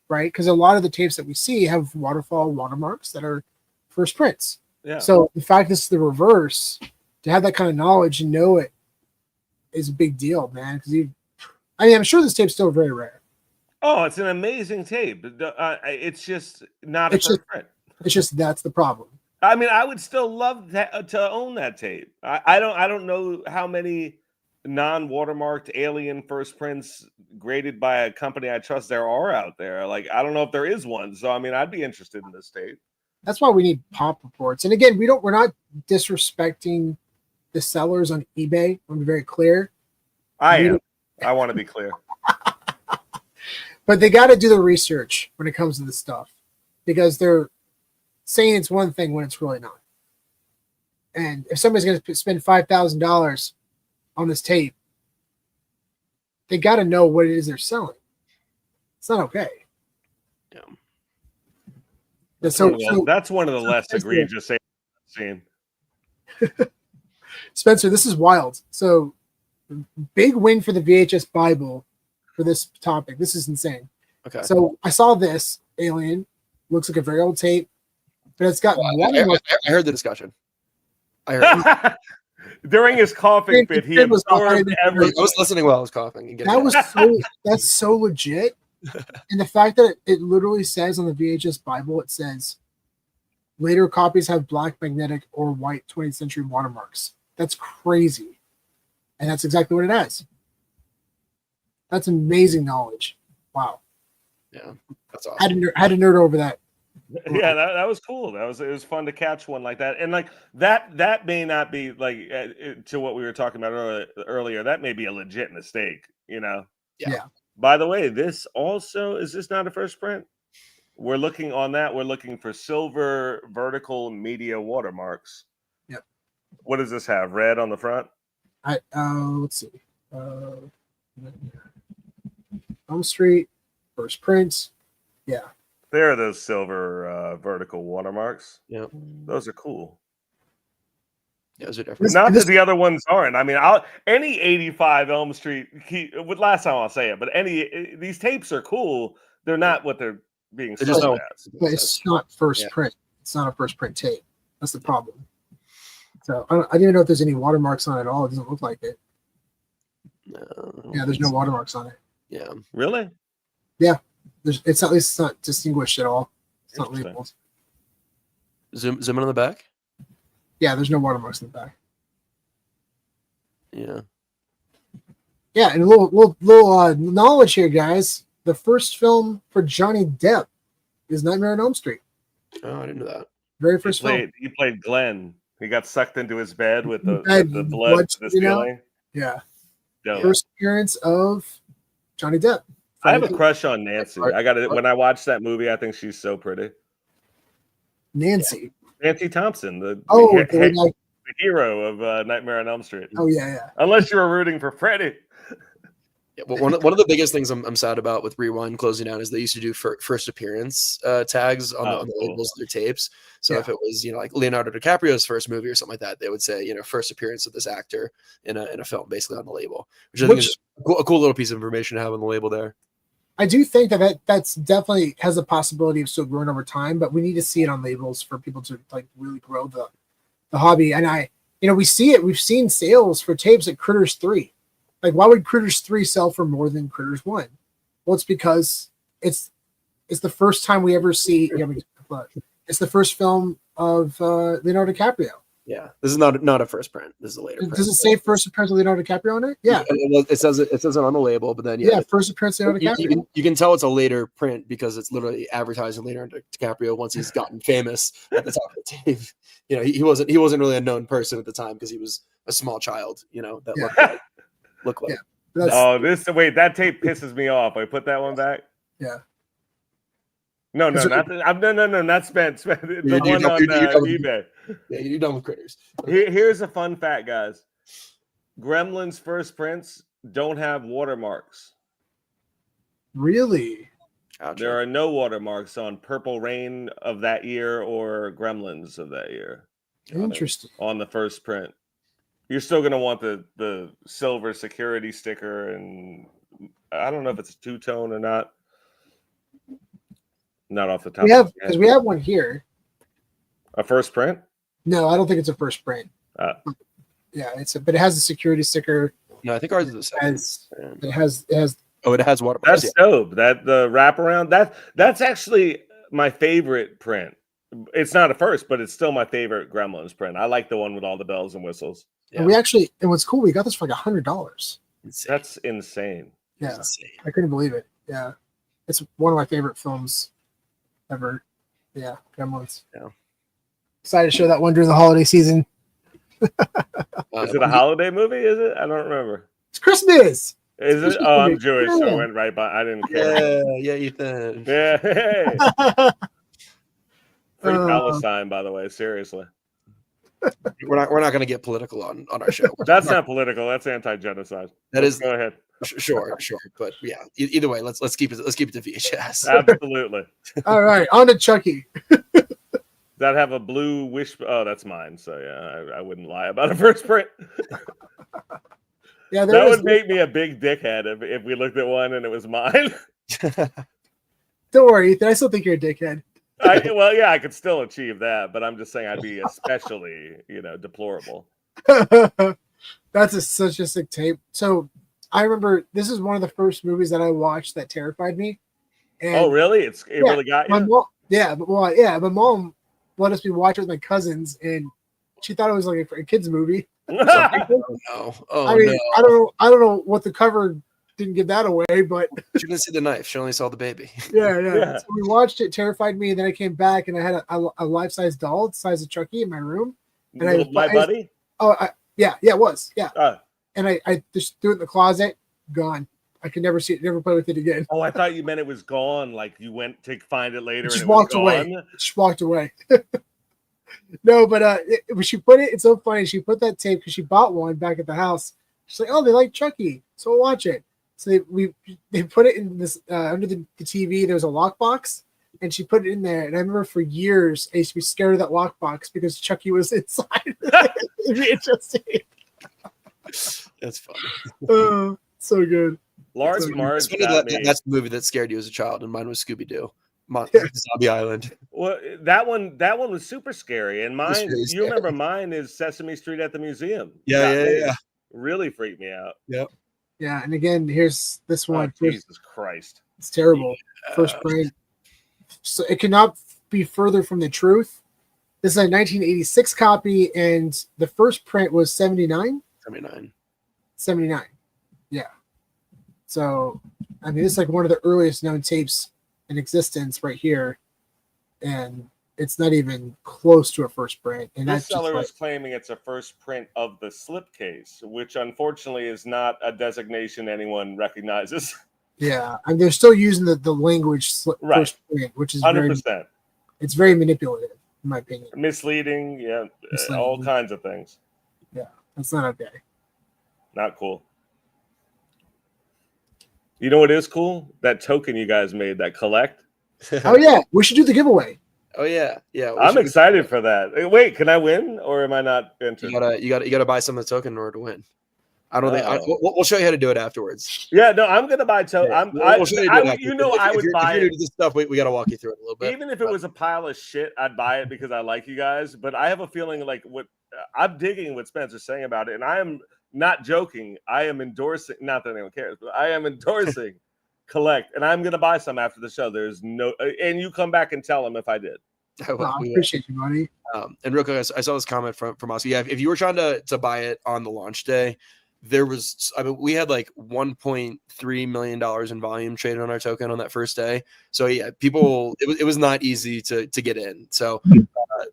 right? Because a lot of the tapes that we see have watermarks that are first prints. Yeah. So the fact this is the reverse, to have that kind of knowledge and know it is a big deal, man. Because I'm sure this tape's still very rare. Oh, it's an amazing tape. It's just not a first print. It's just that's the problem. I would still love to own that tape. I don't know how many non-watermarked alien first prints graded by a company I trust there are out there. Like, I don't know if there is one. So, I mean, I'd be interested in this tape. That's why we need pop reports. And again, we're not disrespecting the sellers on eBay. I want to be very clear. I want to be clear. But they got to do the research when it comes to this stuff, because they're saying it's one thing when it's really not. And if somebody's going to spend $5,000 on this tape, they got to know what it is they're selling. It's not okay. Yeah. That's one of the less egregious things I've seen. Spencer, this is wild. So, big win for the VHS Bible for this topic. This is insane. Okay. So I saw this alien. Looks like a very old tape, but it's got. I heard the discussion. I heard during his coughing fit. He absorbed everything. I was listening while I was coughing. And that's so legit. And the fact that it literally says on the VHS Bible, it says later copies have black magnetic or white 20th century watermarks. That's crazy. And that's exactly what it has. That's amazing knowledge. Wow. Yeah, that's awesome. Had to nerd over that. Yeah, that was cool. It was fun to catch one like that. And like that may not be like to what we were talking about earlier. That may be a legit mistake, you know? Yeah. By the way, is this not a first print? We're looking for silver vertical media watermarks. Yep. What does this have? Red on the front? Let's see. Elm Street, first prints. Yeah. There are those silver vertical watermarks. Yeah. Those are cool. Yeah, those are different. Not that the other ones aren't. I mean, any 85 Elm Street, last time I'll say it, but these tapes are cool. They're not what they're being sold as. But it's not first print. It's not a first print tape. That's the problem. So I didn't even know if there's any watermarks on it at all. It doesn't look like it. No, yeah, there's no watermarks on it. Yeah. Really? Yeah. It's at least not distinguished at all. It's not labeled. Zoom in on the back. Yeah, there's no watermarks in the back. Yeah. Yeah, and a little knowledge here, guys. The first film for Johnny Depp is Nightmare on Elm Street. Oh, I didn't know that. Very first film. He played Glenn. He got sucked into his bed with the blood to the ceiling. Yeah. Dope. First appearance of Johnny Depp. I have a crush on Nancy. I got it when I watched that movie. I think she's so pretty. Nancy. Nancy Thompson, the hero of Nightmare on Elm Street. Oh yeah. Unless you were rooting for Freddy. Yeah, well, one of the biggest things I'm sad about with Rewind closing down is they used to do first appearance tags on the labels of their tapes. So if it was like Leonardo DiCaprio's first movie or something like that, they would say first appearance of this actor in a film, basically on the label, which I think is a cool little piece of information to have on the label there. I do think that's definitely has a possibility of still growing over time, but we need to see it on labels for people to really grow the hobby. And we see it. We've seen sales for tapes at Critters 3. Like, why would Critters 3 sell for more than Critters 1? Well, it's because it's the first time we ever see. It's the first film of Leonardo DiCaprio. Yeah, this is not a first print. This is a later print. Does it say first appearance of Leonardo DiCaprio on it? Yeah, it says it on the label, but then first appearance of Leonardo DiCaprio. You can tell it's a later print because it's literally advertising Leonardo DiCaprio once he's gotten famous at the top of the tape. He wasn't really a known person at the time because he was a small child. That looked like. Yeah. That tape pisses me off. I put that one back. Yeah. No, not Spence. The one on eBay. Yeah, you're done with Critters. Here's a fun fact, guys. Gremlins first prints don't have watermarks. Really? Gotcha. There are no watermarks on Purple Rain of that year or Gremlins of that year. Interesting. On the first print. You're still going to want the silver security sticker, and I don't know if it's a two-tone or not. Not off the top. We have one here. A first print? No, I don't think it's a first print. Yeah, but it has a security sticker. No, I think ours is the second. It has. Oh, it has watermarks. That's dope. That the wraparound. That's actually my favorite print. It's not a first, but it's still my favorite Gremlins print. I like the one with all the bells and whistles. And we actually, and what's cool, we got this for like $100. That's insane. Yeah, insane. I couldn't believe it. Yeah, it's one of my favorite films ever. Yeah, Gremlins. Yeah. Excited to show that one during the holiday season. Is it a holiday movie? Is it? I don't remember. It's Christmas. Is it? Oh, I'm Jewish, so I went right by. I didn't care. Yeah, Ethan. Yeah. Hey. Free Palestine, by the way. Seriously. We're not going to get political on our show. That's not political. That's anti-genocide. Go ahead. Sure. But yeah, either way, let's keep it to VHS. Absolutely. All right, on to Chucky. That have a blue wish. Oh, that's mine. So yeah, I wouldn't lie about a first print. Yeah, that would make me a big dickhead if we looked at one and it was mine. Don't worry, Ethan. I still think you're a dickhead. Well, yeah, I could still achieve that, but I'm just saying I'd be especially, deplorable. That's such a sick tape. So I remember this is one of the first movies that I watched that terrified me. And oh, really? It really got you? My mom let us be watching with my cousins, and she thought it was like a kids movie. No. I mean, no. I don't know what the cover didn't give that away, but she didn't see the knife. She only saw the baby. Yeah. So we watched it, terrified me, and then I came back and I had a life-size doll the size of Chucky in my room. And my buddy? It was. Yeah. And I just threw it in the closet, gone. I could never see it, never play with it again. Oh, I thought you meant it was gone. Like you went to find it later. Just and walked away. Just walked away. No, but when she put it, it's so funny. She put that tape because she bought one back at the house. She's like, "Oh, they like Chucky, so we'll watch it." So they put it in this under the TV. There's a lockbox, and she put it in there. And I remember for years I used to be scared of that lockbox because Chucky was inside. That's funny. Oh, so good. Large Marge. That's the movie that scared you as a child, and mine was Scooby Doo. Zombie Island. Well, that one was super scary, and mine. You remember mine is Sesame Street at the Museum. Yeah. Really freaked me out. Yep. Yeah, and again, here's this one. Jesus Christ, it's terrible. First print. So it cannot be further from the truth. This is a 1986 copy, and the first print was 79. 79. Yeah. So, I mean, it's like one of the earliest known tapes in existence right here, and it's not even close to a first print. And this seller is claiming it's a first print of the slipcase, which unfortunately is not a designation anyone recognizes. Yeah, I mean, they're still using the language first print, which is 100%. It's very manipulative, in my opinion. Misleading, all kinds of things. Yeah, that's not okay. Not cool. You know what is cool? That token you guys made, that collect. Oh yeah, we should do the giveaway. Oh yeah. I'm excited for that. Wait, can I win or am I not entered? You gotta buy some of the token in order to win. I don't think we'll show you how to do it afterwards. Yeah, no, I'm gonna buy token. We'll show you I would buy it. This stuff, we gotta walk you through it a little bit. Even if it was a pile of shit, I'd buy it because I like you guys. But I have a feeling like I'm digging what Spencer's saying about it, and I am not joking. I am endorsing. Not that anyone cares, but I am endorsing collect, and I'm gonna buy some after the show. There's no, and you come back and tell them if I did. I appreciate you, buddy. And real quick, I saw this comment from Oscar. Yeah, if you were trying to buy it on the launch day, we had like $1.3 million in volume traded on our token on that first day. So yeah, it was not easy to get in. So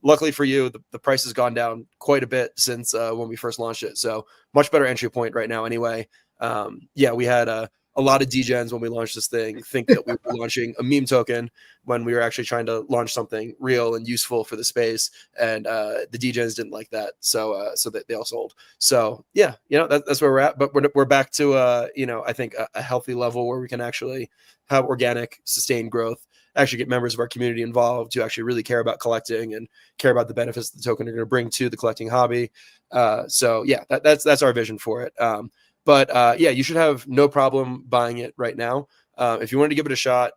luckily for you, the price has gone down quite a bit since when we first launched it. So much better entry point right now. Anyway, we had a lot of degens when we launched this thing think that we were launching a meme token when we were actually trying to launch something real and useful for the space. And the degens didn't like that. So that they all sold. So yeah, that's where we're at, but we're back to, I think a healthy level where we can actually have organic sustained growth, actually get members of our community involved who actually really care about collecting and care about the benefits the token are going to bring to the collecting hobby. So yeah, that's our vision for it. But you should have no problem buying it right now. If you wanted to give it a shot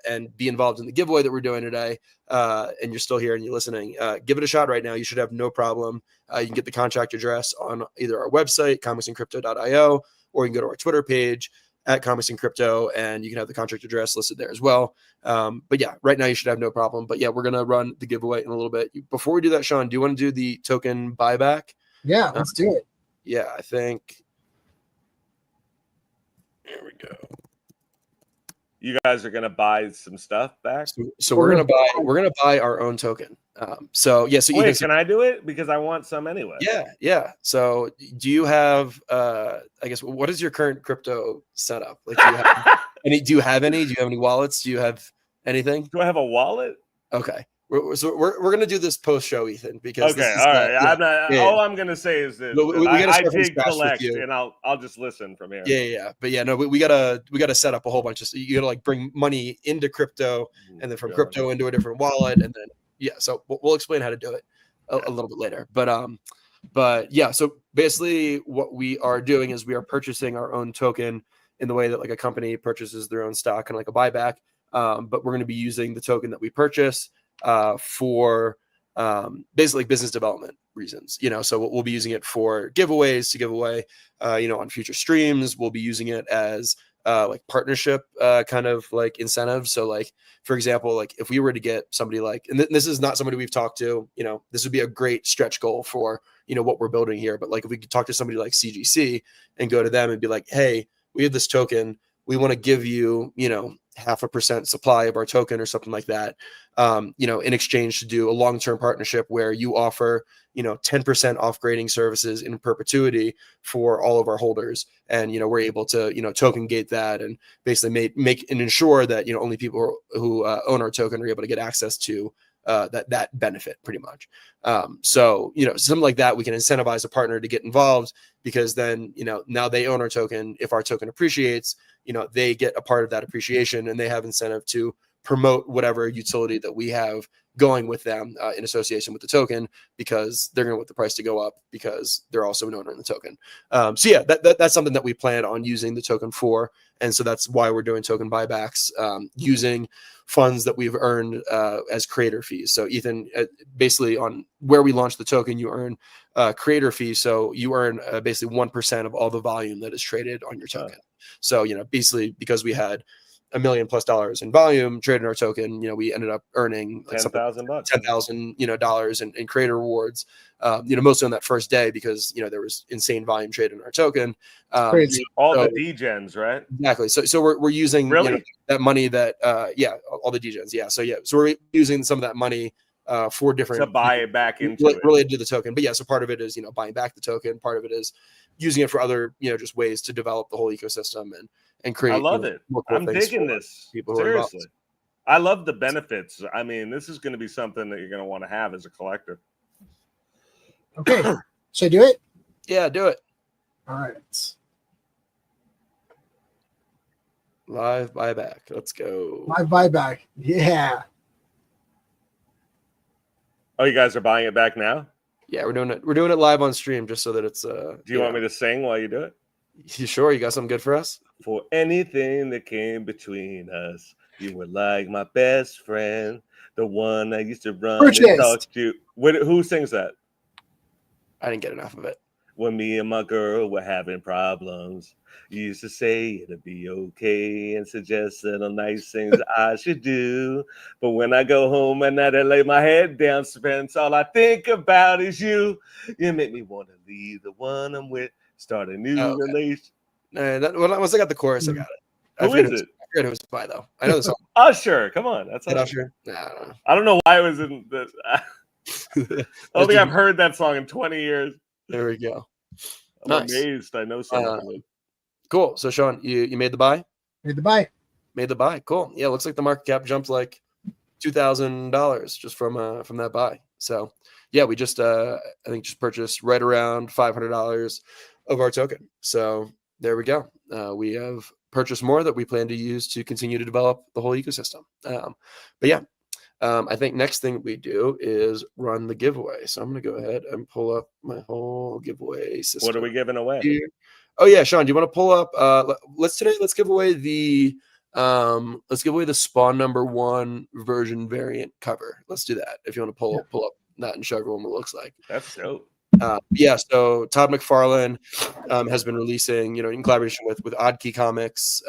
and be involved in the giveaway that we're doing today, and you're still here and you're listening, give it a shot right now. You should have no problem. You can get the contract address on either our website, comicsandycrypto.io, or you can go to our Twitter page at comicsandycrypto, and you can have the contract address listed there as well. But yeah, right now you should have no problem. But yeah, we're going to run the giveaway in a little bit. Before we do that, Sean, do you want to do the token buyback? Yeah, let's do it. Yeah, I think. There we go. You guys are gonna buy some stuff back. So we're gonna buy our own token. So Wait, Ethan, can I do it? Because I want some anyway. yeah. So do you have I guess what is your current crypto setup? Like do you have any? Do you have any wallets? Do you have anything? Do I have a wallet? Okay. We're gonna do this post show, Ethan, because this Okay, is all right. yeah, I'm not. yeah. All I'm gonna say is this: We gotta I start from did scratch with collect, you. and I'll just listen from here. Yeah. But yeah, no, we gotta set up a whole bunch of. You gotta like bring money into crypto, and then from crypto into a different wallet, and then yeah. So we'll explain how to do it a little bit later. But yeah. So basically, what we are doing is we are purchasing our own token in the way that like a company purchases their own stock and like a buyback. But we're going to be using the token that we purchase for basically business development reasons. So we'll be using it for giveaways to give away, on future streams. We'll be using it as like partnership kind of like incentives. So like, for example, like if we were to get somebody like, and this is not somebody we've talked to, this would be a great stretch goal for, what we're building here. But like if we could talk to somebody like CGC and go to them and be like, hey, we have this token. We want to give you, 0.5% supply of our token or something like that, in exchange to do a long-term partnership where you offer, 10% off grading services in perpetuity for all of our holders. And, we're able to, token gate that and basically make and ensure that, only people who own our token are able to get access to that benefit pretty much. So, something like that, we can incentivize a partner to get involved because then, now they own our token. If our token appreciates, they get a part of that appreciation and they have incentive to promote whatever utility that we have going with them in association with the token because they're going to want the price to go up because they're also an owner in the token. So yeah, that's something that we plan on using the token for. And so that's why we're doing token buybacks using funds that we've earned as creator fees. So Ethan, basically on where we launch the token, you earn creator fees. So you earn basically 1% of all the volume that is traded on your token. So, basically because we had $1 million+ in volume traded in our token, we ended up earning like $10,000, dollars in creator rewards, mostly on that first day because, there was insane volume traded in our token. Crazy. All the degens, right? Exactly. So we're using that money that, all the degens. Yeah. So we're using some of that money for different to buy it back into it related to the token. But yeah, so part of it is, buying back the token. Part of it is using it for other, just ways to develop the whole ecosystem and create. I love it. More cool I'm things digging for this. people who are Seriously. involved. I love the benefits. I mean, this is going to be something that you're going to want to have as a collector. Okay. Should I do it? Yeah, do it. All right. Live buyback. Let's go. Live buyback. Yeah. Oh, you guys are buying it back now? Yeah, we're doing it live on stream just so that it's Do you want me to sing while you do it? You sure? You got something good for us? For anything that came between us, you were like my best friend, the one I used to run and talk to. Who sings that? I didn't get enough of it. When me and my girl were having problems, you used to say it'll be okay and suggest little nice things I should do. But when I go home at night and lay my head down, Spence, all I think about is you. You make me want to leave the one I'm with, start a new relation. Once I got the chorus, I got it. Who is it? I forget who it's by though. I know the song. Usher, come on, that's Usher. Nah, I don't know why it was in this. I don't think I've heard that song in 20 years. There we go. I'm amazed. I know something. Cool. So Sean, you made the buy? Made the buy. Made the buy. Cool. Yeah, looks like the market cap jumped like $2,000 just from that buy. So yeah, we just I think just purchased right around $500 of our token. So there we go. We have purchased more that we plan to use to continue to develop the whole ecosystem. But yeah, I think next thing we do is run the giveaway. So I'm going to go ahead and pull up my whole giveaway system. What are we giving away? Here. Oh yeah, Sean, do you want to pull up? Let's give away the spawn number 1 version variant cover. Let's do that. If you want to pull up that and show everyone what it looks like. That's dope. Yeah, so Todd McFarlane has been releasing, in collaboration with Oddkey Comics,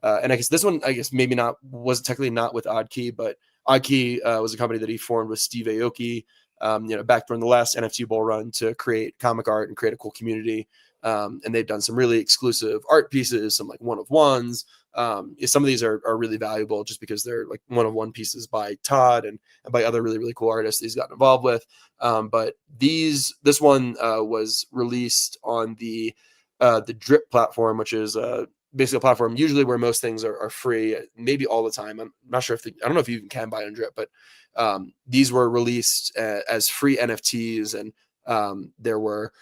and I guess this one, was technically not with Oddkey, but Oddkey was a company that he formed with Steve Aoki, back during the last NFT bull run to create comic art and create a cool community. And they've done some really exclusive art pieces, some like one-of-ones. Some of these are really valuable just because they're like one-of-one pieces by Todd and by other really, really cool artists that he's gotten involved with. But this one was released on the Drip platform, which is basically a platform usually where most things are free, maybe all the time. I'm not sure I don't know if you even can buy on Drip, but these were released as free NFTs, and there were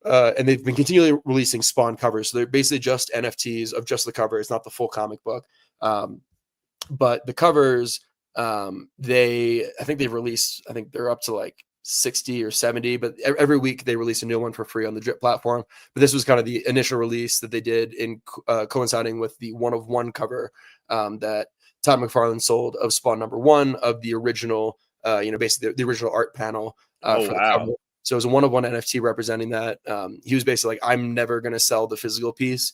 and they've been continually releasing Spawn covers. So they're basically just NFTs of just the cover. It's not the full comic book. But the covers, I think they're up to like 60 or 70, but every week they release a new one for free on the Drip platform. But this was kind of the initial release that they did in coinciding with the one-of-one cover that Todd McFarlane sold of Spawn #1 of the original, basically the original art panel for the cover. So it was a one-of-one NFT representing that. He was basically like, I'm never going to sell the physical piece.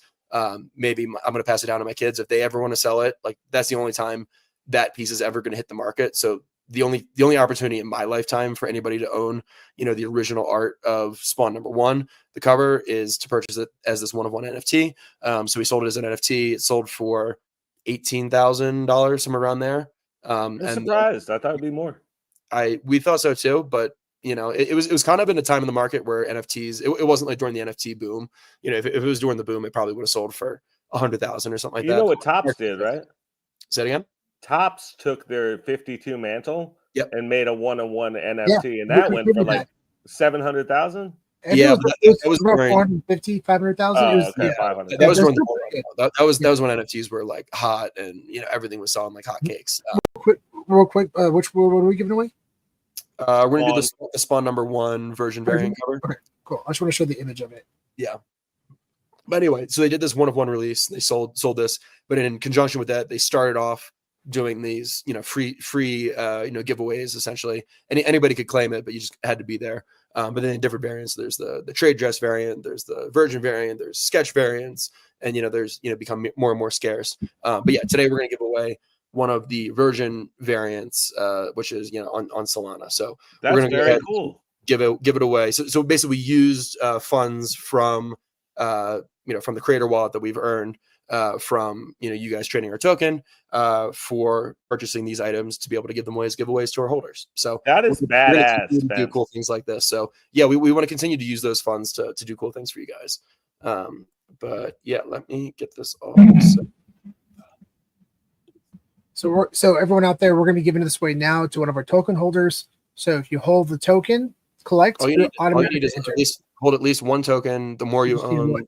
Maybe I'm going to pass it down to my kids. If they ever want to sell it, like that's the only time that piece is ever going to hit the market. So the only opportunity in my lifetime for anybody to own, the original art of Spawn #1, the cover, is to purchase it as this one-of-one NFT. So we sold it as an NFT. It sold for $18,000, somewhere around there. I'm surprised. I thought it'd be more. We thought so too, but it was kind of in a time in the market where NFTs, it wasn't like during the NFT boom. If it was during the boom, it probably would have sold for 100,000 or something like that. You know what Topps did, right? Say it again. Topps took their 52 mantle and made a one-on-one NFT, and Yeah, that went for like 700,000. Yeah, that was about during 450, 500,000. Oh, okay, 500. That was during the that was when NFTs were like hot, and everything was selling like hotcakes. Real quick, what are we giving away? We're gonna do the Spawn #1 version variant cover. Okay, cool. I just want to show the image of it. Yeah. But anyway, so they did this one-of-one release. They sold this, but in conjunction with that, they started off doing these, free giveaways essentially. Anybody could claim it, but you just had to be there. But then in different variants, there's the trade dress variant, there's the virgin variant, there's sketch variants, and there's become more and more scarce. But yeah, today we're gonna give away one of the virgin variants, which is on Solana. So that's we're gonna very cool. Give it away. So basically, we used funds from from the creator wallet that we've earned from you guys trading our token for purchasing these items to be able to give them away as giveaways to our holders. So that is badass. Do cool things like this. So yeah, we want to continue to use those funds to do cool things for you guys. But yeah, let me get this all. So everyone out there, we're going to be giving this away now to one of our token holders. So if you hold the token, collect, all you need is hold at least one token. The more you own, which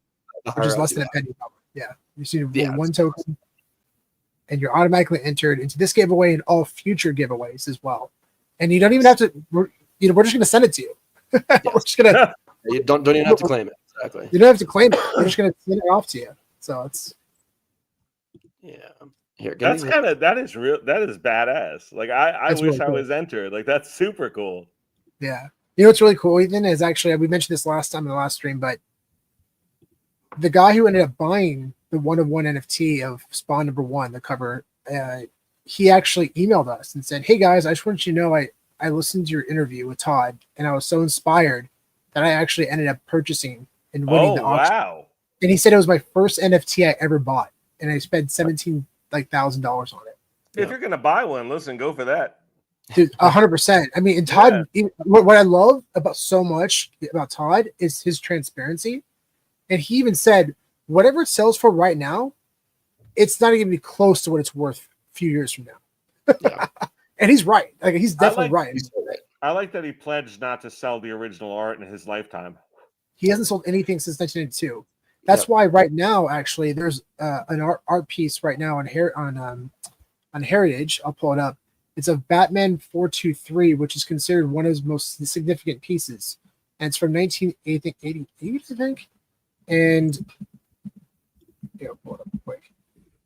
is less than a penny. Yeah, you see one token, and you're automatically entered into this giveaway and all future giveaways as well. And you don't even have to. We're just going to send it to you. We're just going to. You don't even have to claim it. Exactly. You don't have to claim it. We're just going to send it off to you. So it's. Yeah. Here, that is real. That is badass. Like I wish really I was entered. Like that's super cool. Yeah. What's really cool, Ethan, is actually, we mentioned this last time in the last stream, but the guy who ended up buying the one-of-one NFT of Spawn #1, the cover, he actually emailed us and said, "Hey guys, I just want you to know I listened to your interview with Todd, and I was so inspired that I actually ended up purchasing and winning the auction." Wow. And he said it was my first NFT I ever bought, and I spent $17,000 on it. If you're gonna buy one, listen, go for that. Dude, 100%. I mean, and Todd, what I love about Todd is his transparency. And he even said, whatever it sells for right now, it's not going to be close to what it's worth a few years from now. Yeah. And he's right. Like, he's definitely right. I like that he pledged not to sell the original art in his lifetime. He hasn't sold anything since 1992. That's why right now, actually, there's an art piece right now on Heritage. I'll pull it up. It's of Batman 423, which is considered one of his most significant pieces. And it's from 1988, I think. And I'll pull it up quick.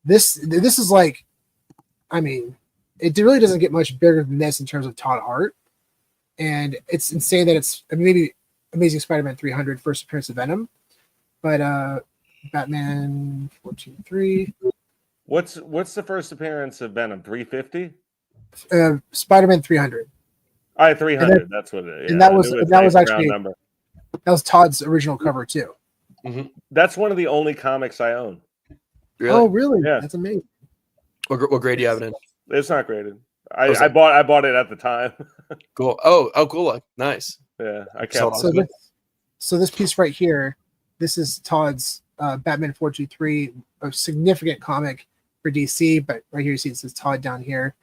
This is like, I mean, it really doesn't get much bigger than this in terms of Todd art. And it's insane that it's maybe Amazing Spider-Man 300, first appearance of Venom. But Batman 423. What's the first appearance of Venom? 350? Spider-Man 300. All right, 300. That's what it is. And Yeah, that was I knew it that was nice round actually number. that was Todd's original cover too. That's one of the only comics I own. Really? Oh, really? Yeah. That's amazing. What grade do you have it in? It's not graded. Was I it? bought it at the time. Cool. Oh, cool. Nice. Yeah, I So kept So it. this piece right here, this is Todd's Batman 423, a significant comic for DC. But right here you see it says Todd down here,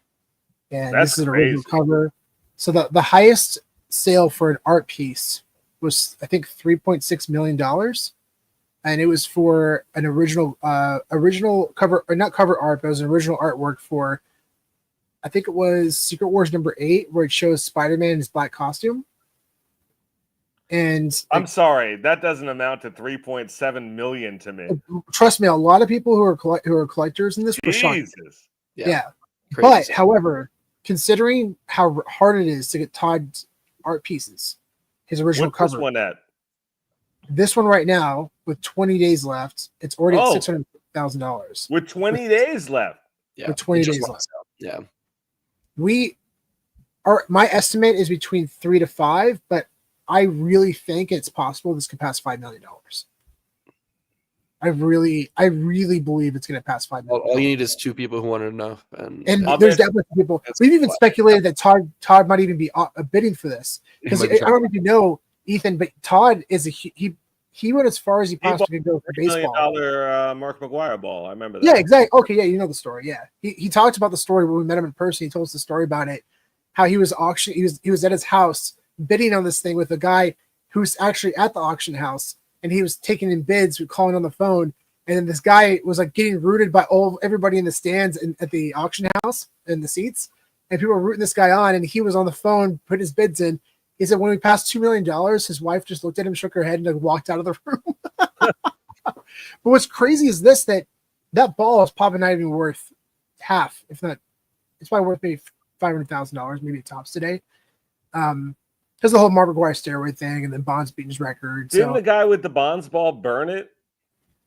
and That's this is an original crazy. cover. So the highest sale for an art piece was, I think, $3.6 million, and it was for an original cover, or not cover art, but it was an original artwork for, I think it was Secret Wars #8, where it shows Spider-Man in his black costume. And I'm sorry, that doesn't amount to 3.7 million to me. trust me, a lot of people who are collectors in this were shocked. Jesus. Yeah. Crazy But stuff. however, considering how hard it is to get Todd's art pieces, his original What's this cover, one at? this one right now with 20 days left, it's already Oh. at $600,000. With 20 days left. Yeah. with 20 it just days lost out. Yeah. My estimate is between 3 to 5, but I really think it's possible this could pass $5 million. I really believe it's going to pass $5 million. All you need is two people who want to know. And I'll there's bet- definitely people. That's We've even fine. speculated that Todd might even be bidding for this, because I might be don't know if you know, Ethan, but Todd is he went as far as he possibly could go for $3 million baseball. Mark McGuire ball. I remember that. Yeah, exactly. Okay, yeah, you know the story. Yeah, he talked about the story when we met him in person. He told us the story about it, how he was he was at his house bidding on this thing with a guy who's actually at the auction house, and he was taking in bids, calling on the phone, and then this guy was like getting rooted by everybody in the stands and at the auction house in the seats, and people were rooting this guy on, and he was on the phone putting his bids in. He said when we passed $2 million, his wife just looked at him, shook her head, and like walked out of the room. But what's crazy is this, that ball is probably not even worth half, if not, it's probably worth maybe $500,000, maybe it tops today. Because the whole Mark McGuire steroid thing, and then Bonds beating his record. Didn't So the guy with the Bonds ball burn it?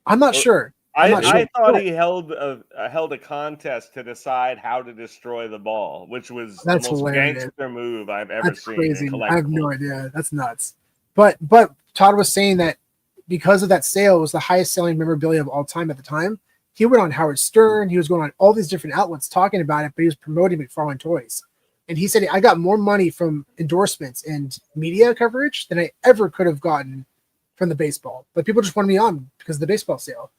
I'm not sure. I'm not I sure. thought he held a contest to decide how to destroy the ball, which was That's the most hilarious. gangster move I've ever That's seen. crazy. In I have collectibles. no idea. That's nuts. But Todd was saying that because of that sale, it was the highest selling memorabilia of all time at the time. He went on Howard Stern. He was going on all these different outlets talking about it, but he was promoting McFarlane Toys. And he said, I got more money from endorsements and media coverage than I ever could have gotten from the baseball. But people just wanted me on because of the baseball sale.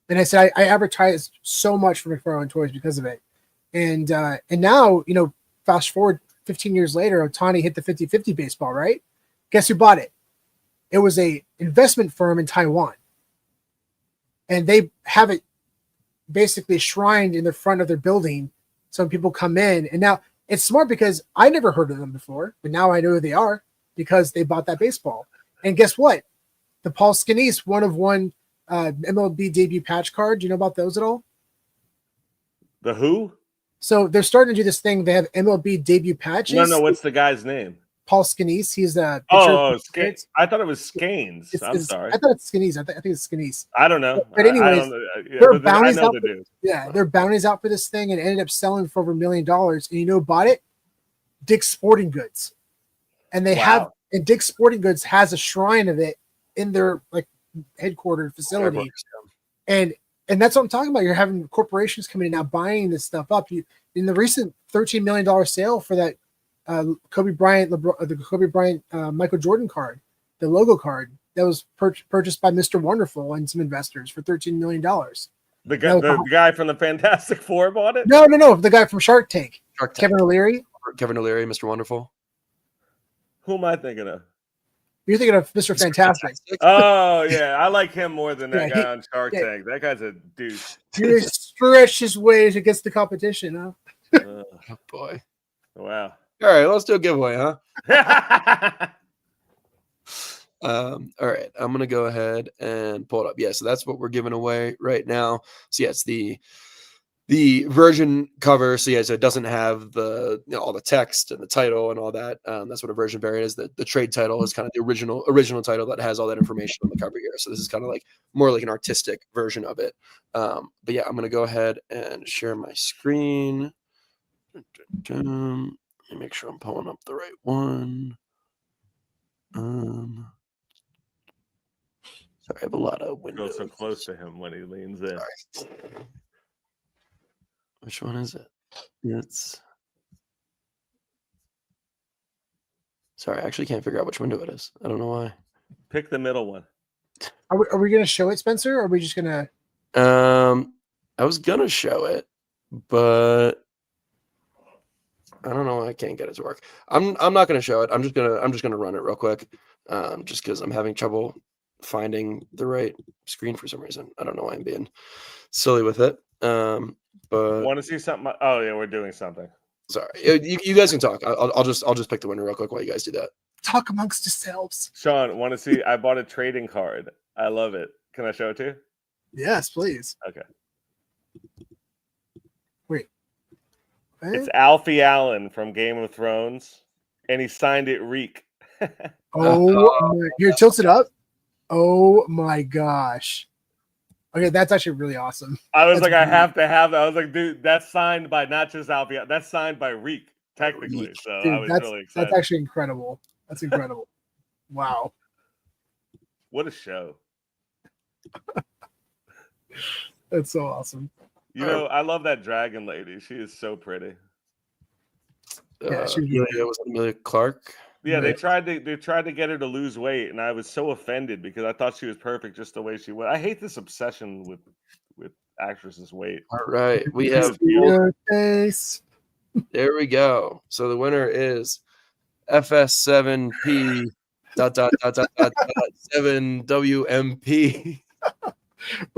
And I said, I advertised so much for McFarlane Toys because of it. And now, fast forward 15 years later, Ohtani hit the 50-50 baseball, right? Guess who bought it? It was a investment firm in Taiwan. And they have it basically shrined in the front of their building. So people come in. And now it's smart because I never heard of them before, but now I know who they are because they bought that baseball. And guess what? The Paul Skenes one MLB debut patch card. Do you know about those at all? The who? So they're starting to do this thing. They have MLB debut patches. No. What's the guy's name? Paul Skenes. He's the Skenes. I thought it was Skenes. I'm sorry. I thought it's Skenes. I think it's Skenes. I don't know. But anyways, there are bounties out. There are bounties out for this thing, and ended up selling for over $1 million. And you know who bought it? Dick's Sporting Goods. And they have, and Dick's Sporting Goods has a shrine of it in their headquartered facility. And that's what I'm talking about. You're having corporations coming in now buying this stuff up. In the recent $13 million sale for that Kobe Bryant, Michael Jordan card, the logo card that was purchased by Mr. Wonderful and some investors for $13 million. The guy from the Fantastic Four bought it? No. The guy from Shark Tank. Kevin O'Leary, Mr. Wonderful. Who am I thinking of? You're thinking of Mr. Fantastic. Oh, yeah. I like him more than that Yeah, guy on Shark Tank. That guy's a douche. He stretched his ways against the competition, huh? Oh, boy. Wow. All right, let's do a giveaway, huh? All right, I'm gonna go ahead and pull it up. Yeah, so that's what we're giving away right now. So yeah, it's the version cover. So yeah, so it doesn't have all the text and the title and all that. That's what a version variant is. The trade title is kind of the original title that has all that information on the cover here. So this is kind of more like an artistic version of it. But yeah, I'm gonna go ahead and share my screen. Let me make sure I'm pulling up the right one. Sorry, I have a lot of Go windows. so close to him when he leans in. Sorry. Which one is it? It's. Sorry, I actually can't figure out which window it is. I don't know why. Pick the middle one. Are we going to show it, Spencer? Or are we just going to? I was gonna show it, but I don't know why I can't get it to work. I'm not gonna show it. I'm just gonna run it real quick. Just because I'm having trouble finding the right screen for some reason. I don't know why I'm being silly with it. But Want to see something? Oh yeah, we're doing something. sorry. You guys can talk. I'll just pick the winner real quick while you guys do that. Talk amongst yourselves. Sean, want to see? I bought a trading card. I love it. Can I show it to you? Yes, please. Okay. Wait. It's Alfie Allen from Game of Thrones, and he signed it Reek. Here, tilt it up. Oh my gosh. Okay, that's actually really awesome. I was That's like, I really- have to have that. I was like, dude, that's signed by not just Alfie. That's signed by Reek, technically. So Dude, I was that's really excited. that's actually incredible. That's incredible. Wow. What a show! That's so awesome. You know, I love that dragon lady. She is so pretty. Yeah, she was Was it Amelia Clark? Yeah, they Right. tried to get her to lose weight, and I was so offended because I thought she was perfect just the way she was. I hate this obsession with actresses' weight. All right, we She have. was beautiful. Your face. There we go. So the winner is FS7P dot 7WMP.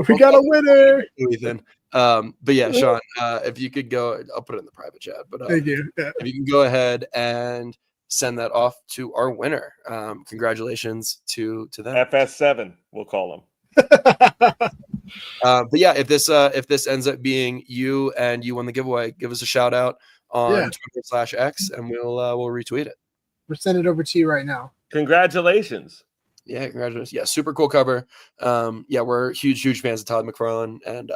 We got a winner. Ethan. But yeah, Sean, if you could go, I'll put it in the private chat. But Thank you. Yeah. if you can go ahead and send that off to our winner. Congratulations to them. FS7, we'll call them. But yeah, if this ends up being you and you won the giveaway, give us a shout out on Twitter/X, and we'll retweet it. We're sending it over to you right now. Congratulations. Yeah, congratulations. Yeah, super cool cover. Yeah, we're huge fans of Todd McFarlane, and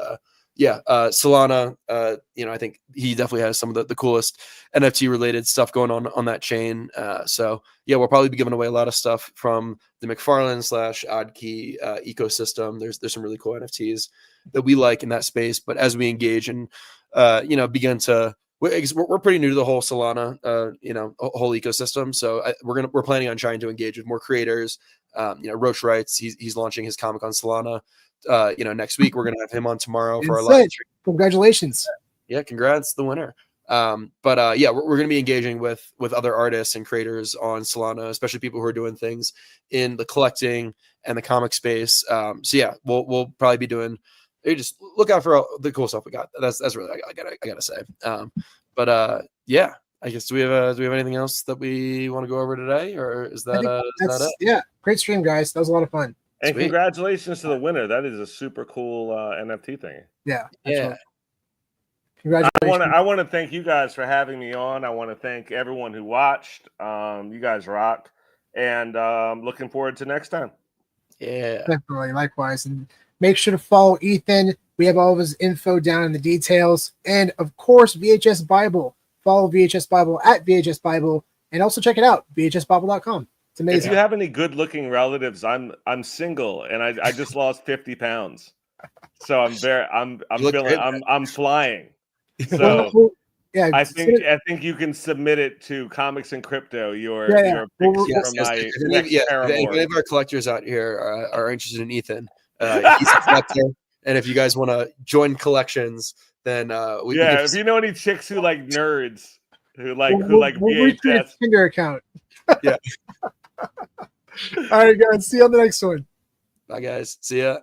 Solana, I think he definitely has some of the coolest NFT related stuff going on that chain. So yeah, we'll probably be giving away a lot of stuff from the McFarlane/Oddkey ecosystem. There's some really cool NFTs that we like in that space. But as we engage and begin to, we're pretty new to the whole Solana whole ecosystem. So we're planning on trying to engage with more creators. Roche writes he's launching his comic on Solana. Next week we're gonna have him on tomorrow for our live stream. Congratulations. Yeah, congrats, the winner. We're gonna be engaging with other artists and creators on Solana, especially people who are doing things in the collecting and the comic space. We'll probably be doing. Just look out for all the cool stuff we got. That's really I gotta say. I guess do we have anything else that we want to go over today, or is that it? Yeah, great stream, guys. That was a lot of fun. And Sweet. congratulations to the winner. That is a super cool NFT thing. Yeah. Yeah. Congratulations. I want to thank you guys for having me on. I want to thank everyone who watched. You guys rock, and looking forward to next time. Yeah. Definitely, likewise. And make sure to follow Ethan. We have all of his info down in the details. And of course, VHS Bible. Follow VHS Bible at VHS Bible. And also check it out, VHSBible.com. It's If amazing. you have any good-looking relatives, I'm single, and I just lost 50 pounds, so I'm flying. So yeah, I think you can submit it to Comics and Crypto. Your picks from my if any of our collectors out here are interested in Ethan, he's a collector, and if you guys want to join collections, then if you know any chicks who like nerds, who like we'll VHS Tinder account. Yeah. All right, guys. See you on the next one. Bye, guys. See ya.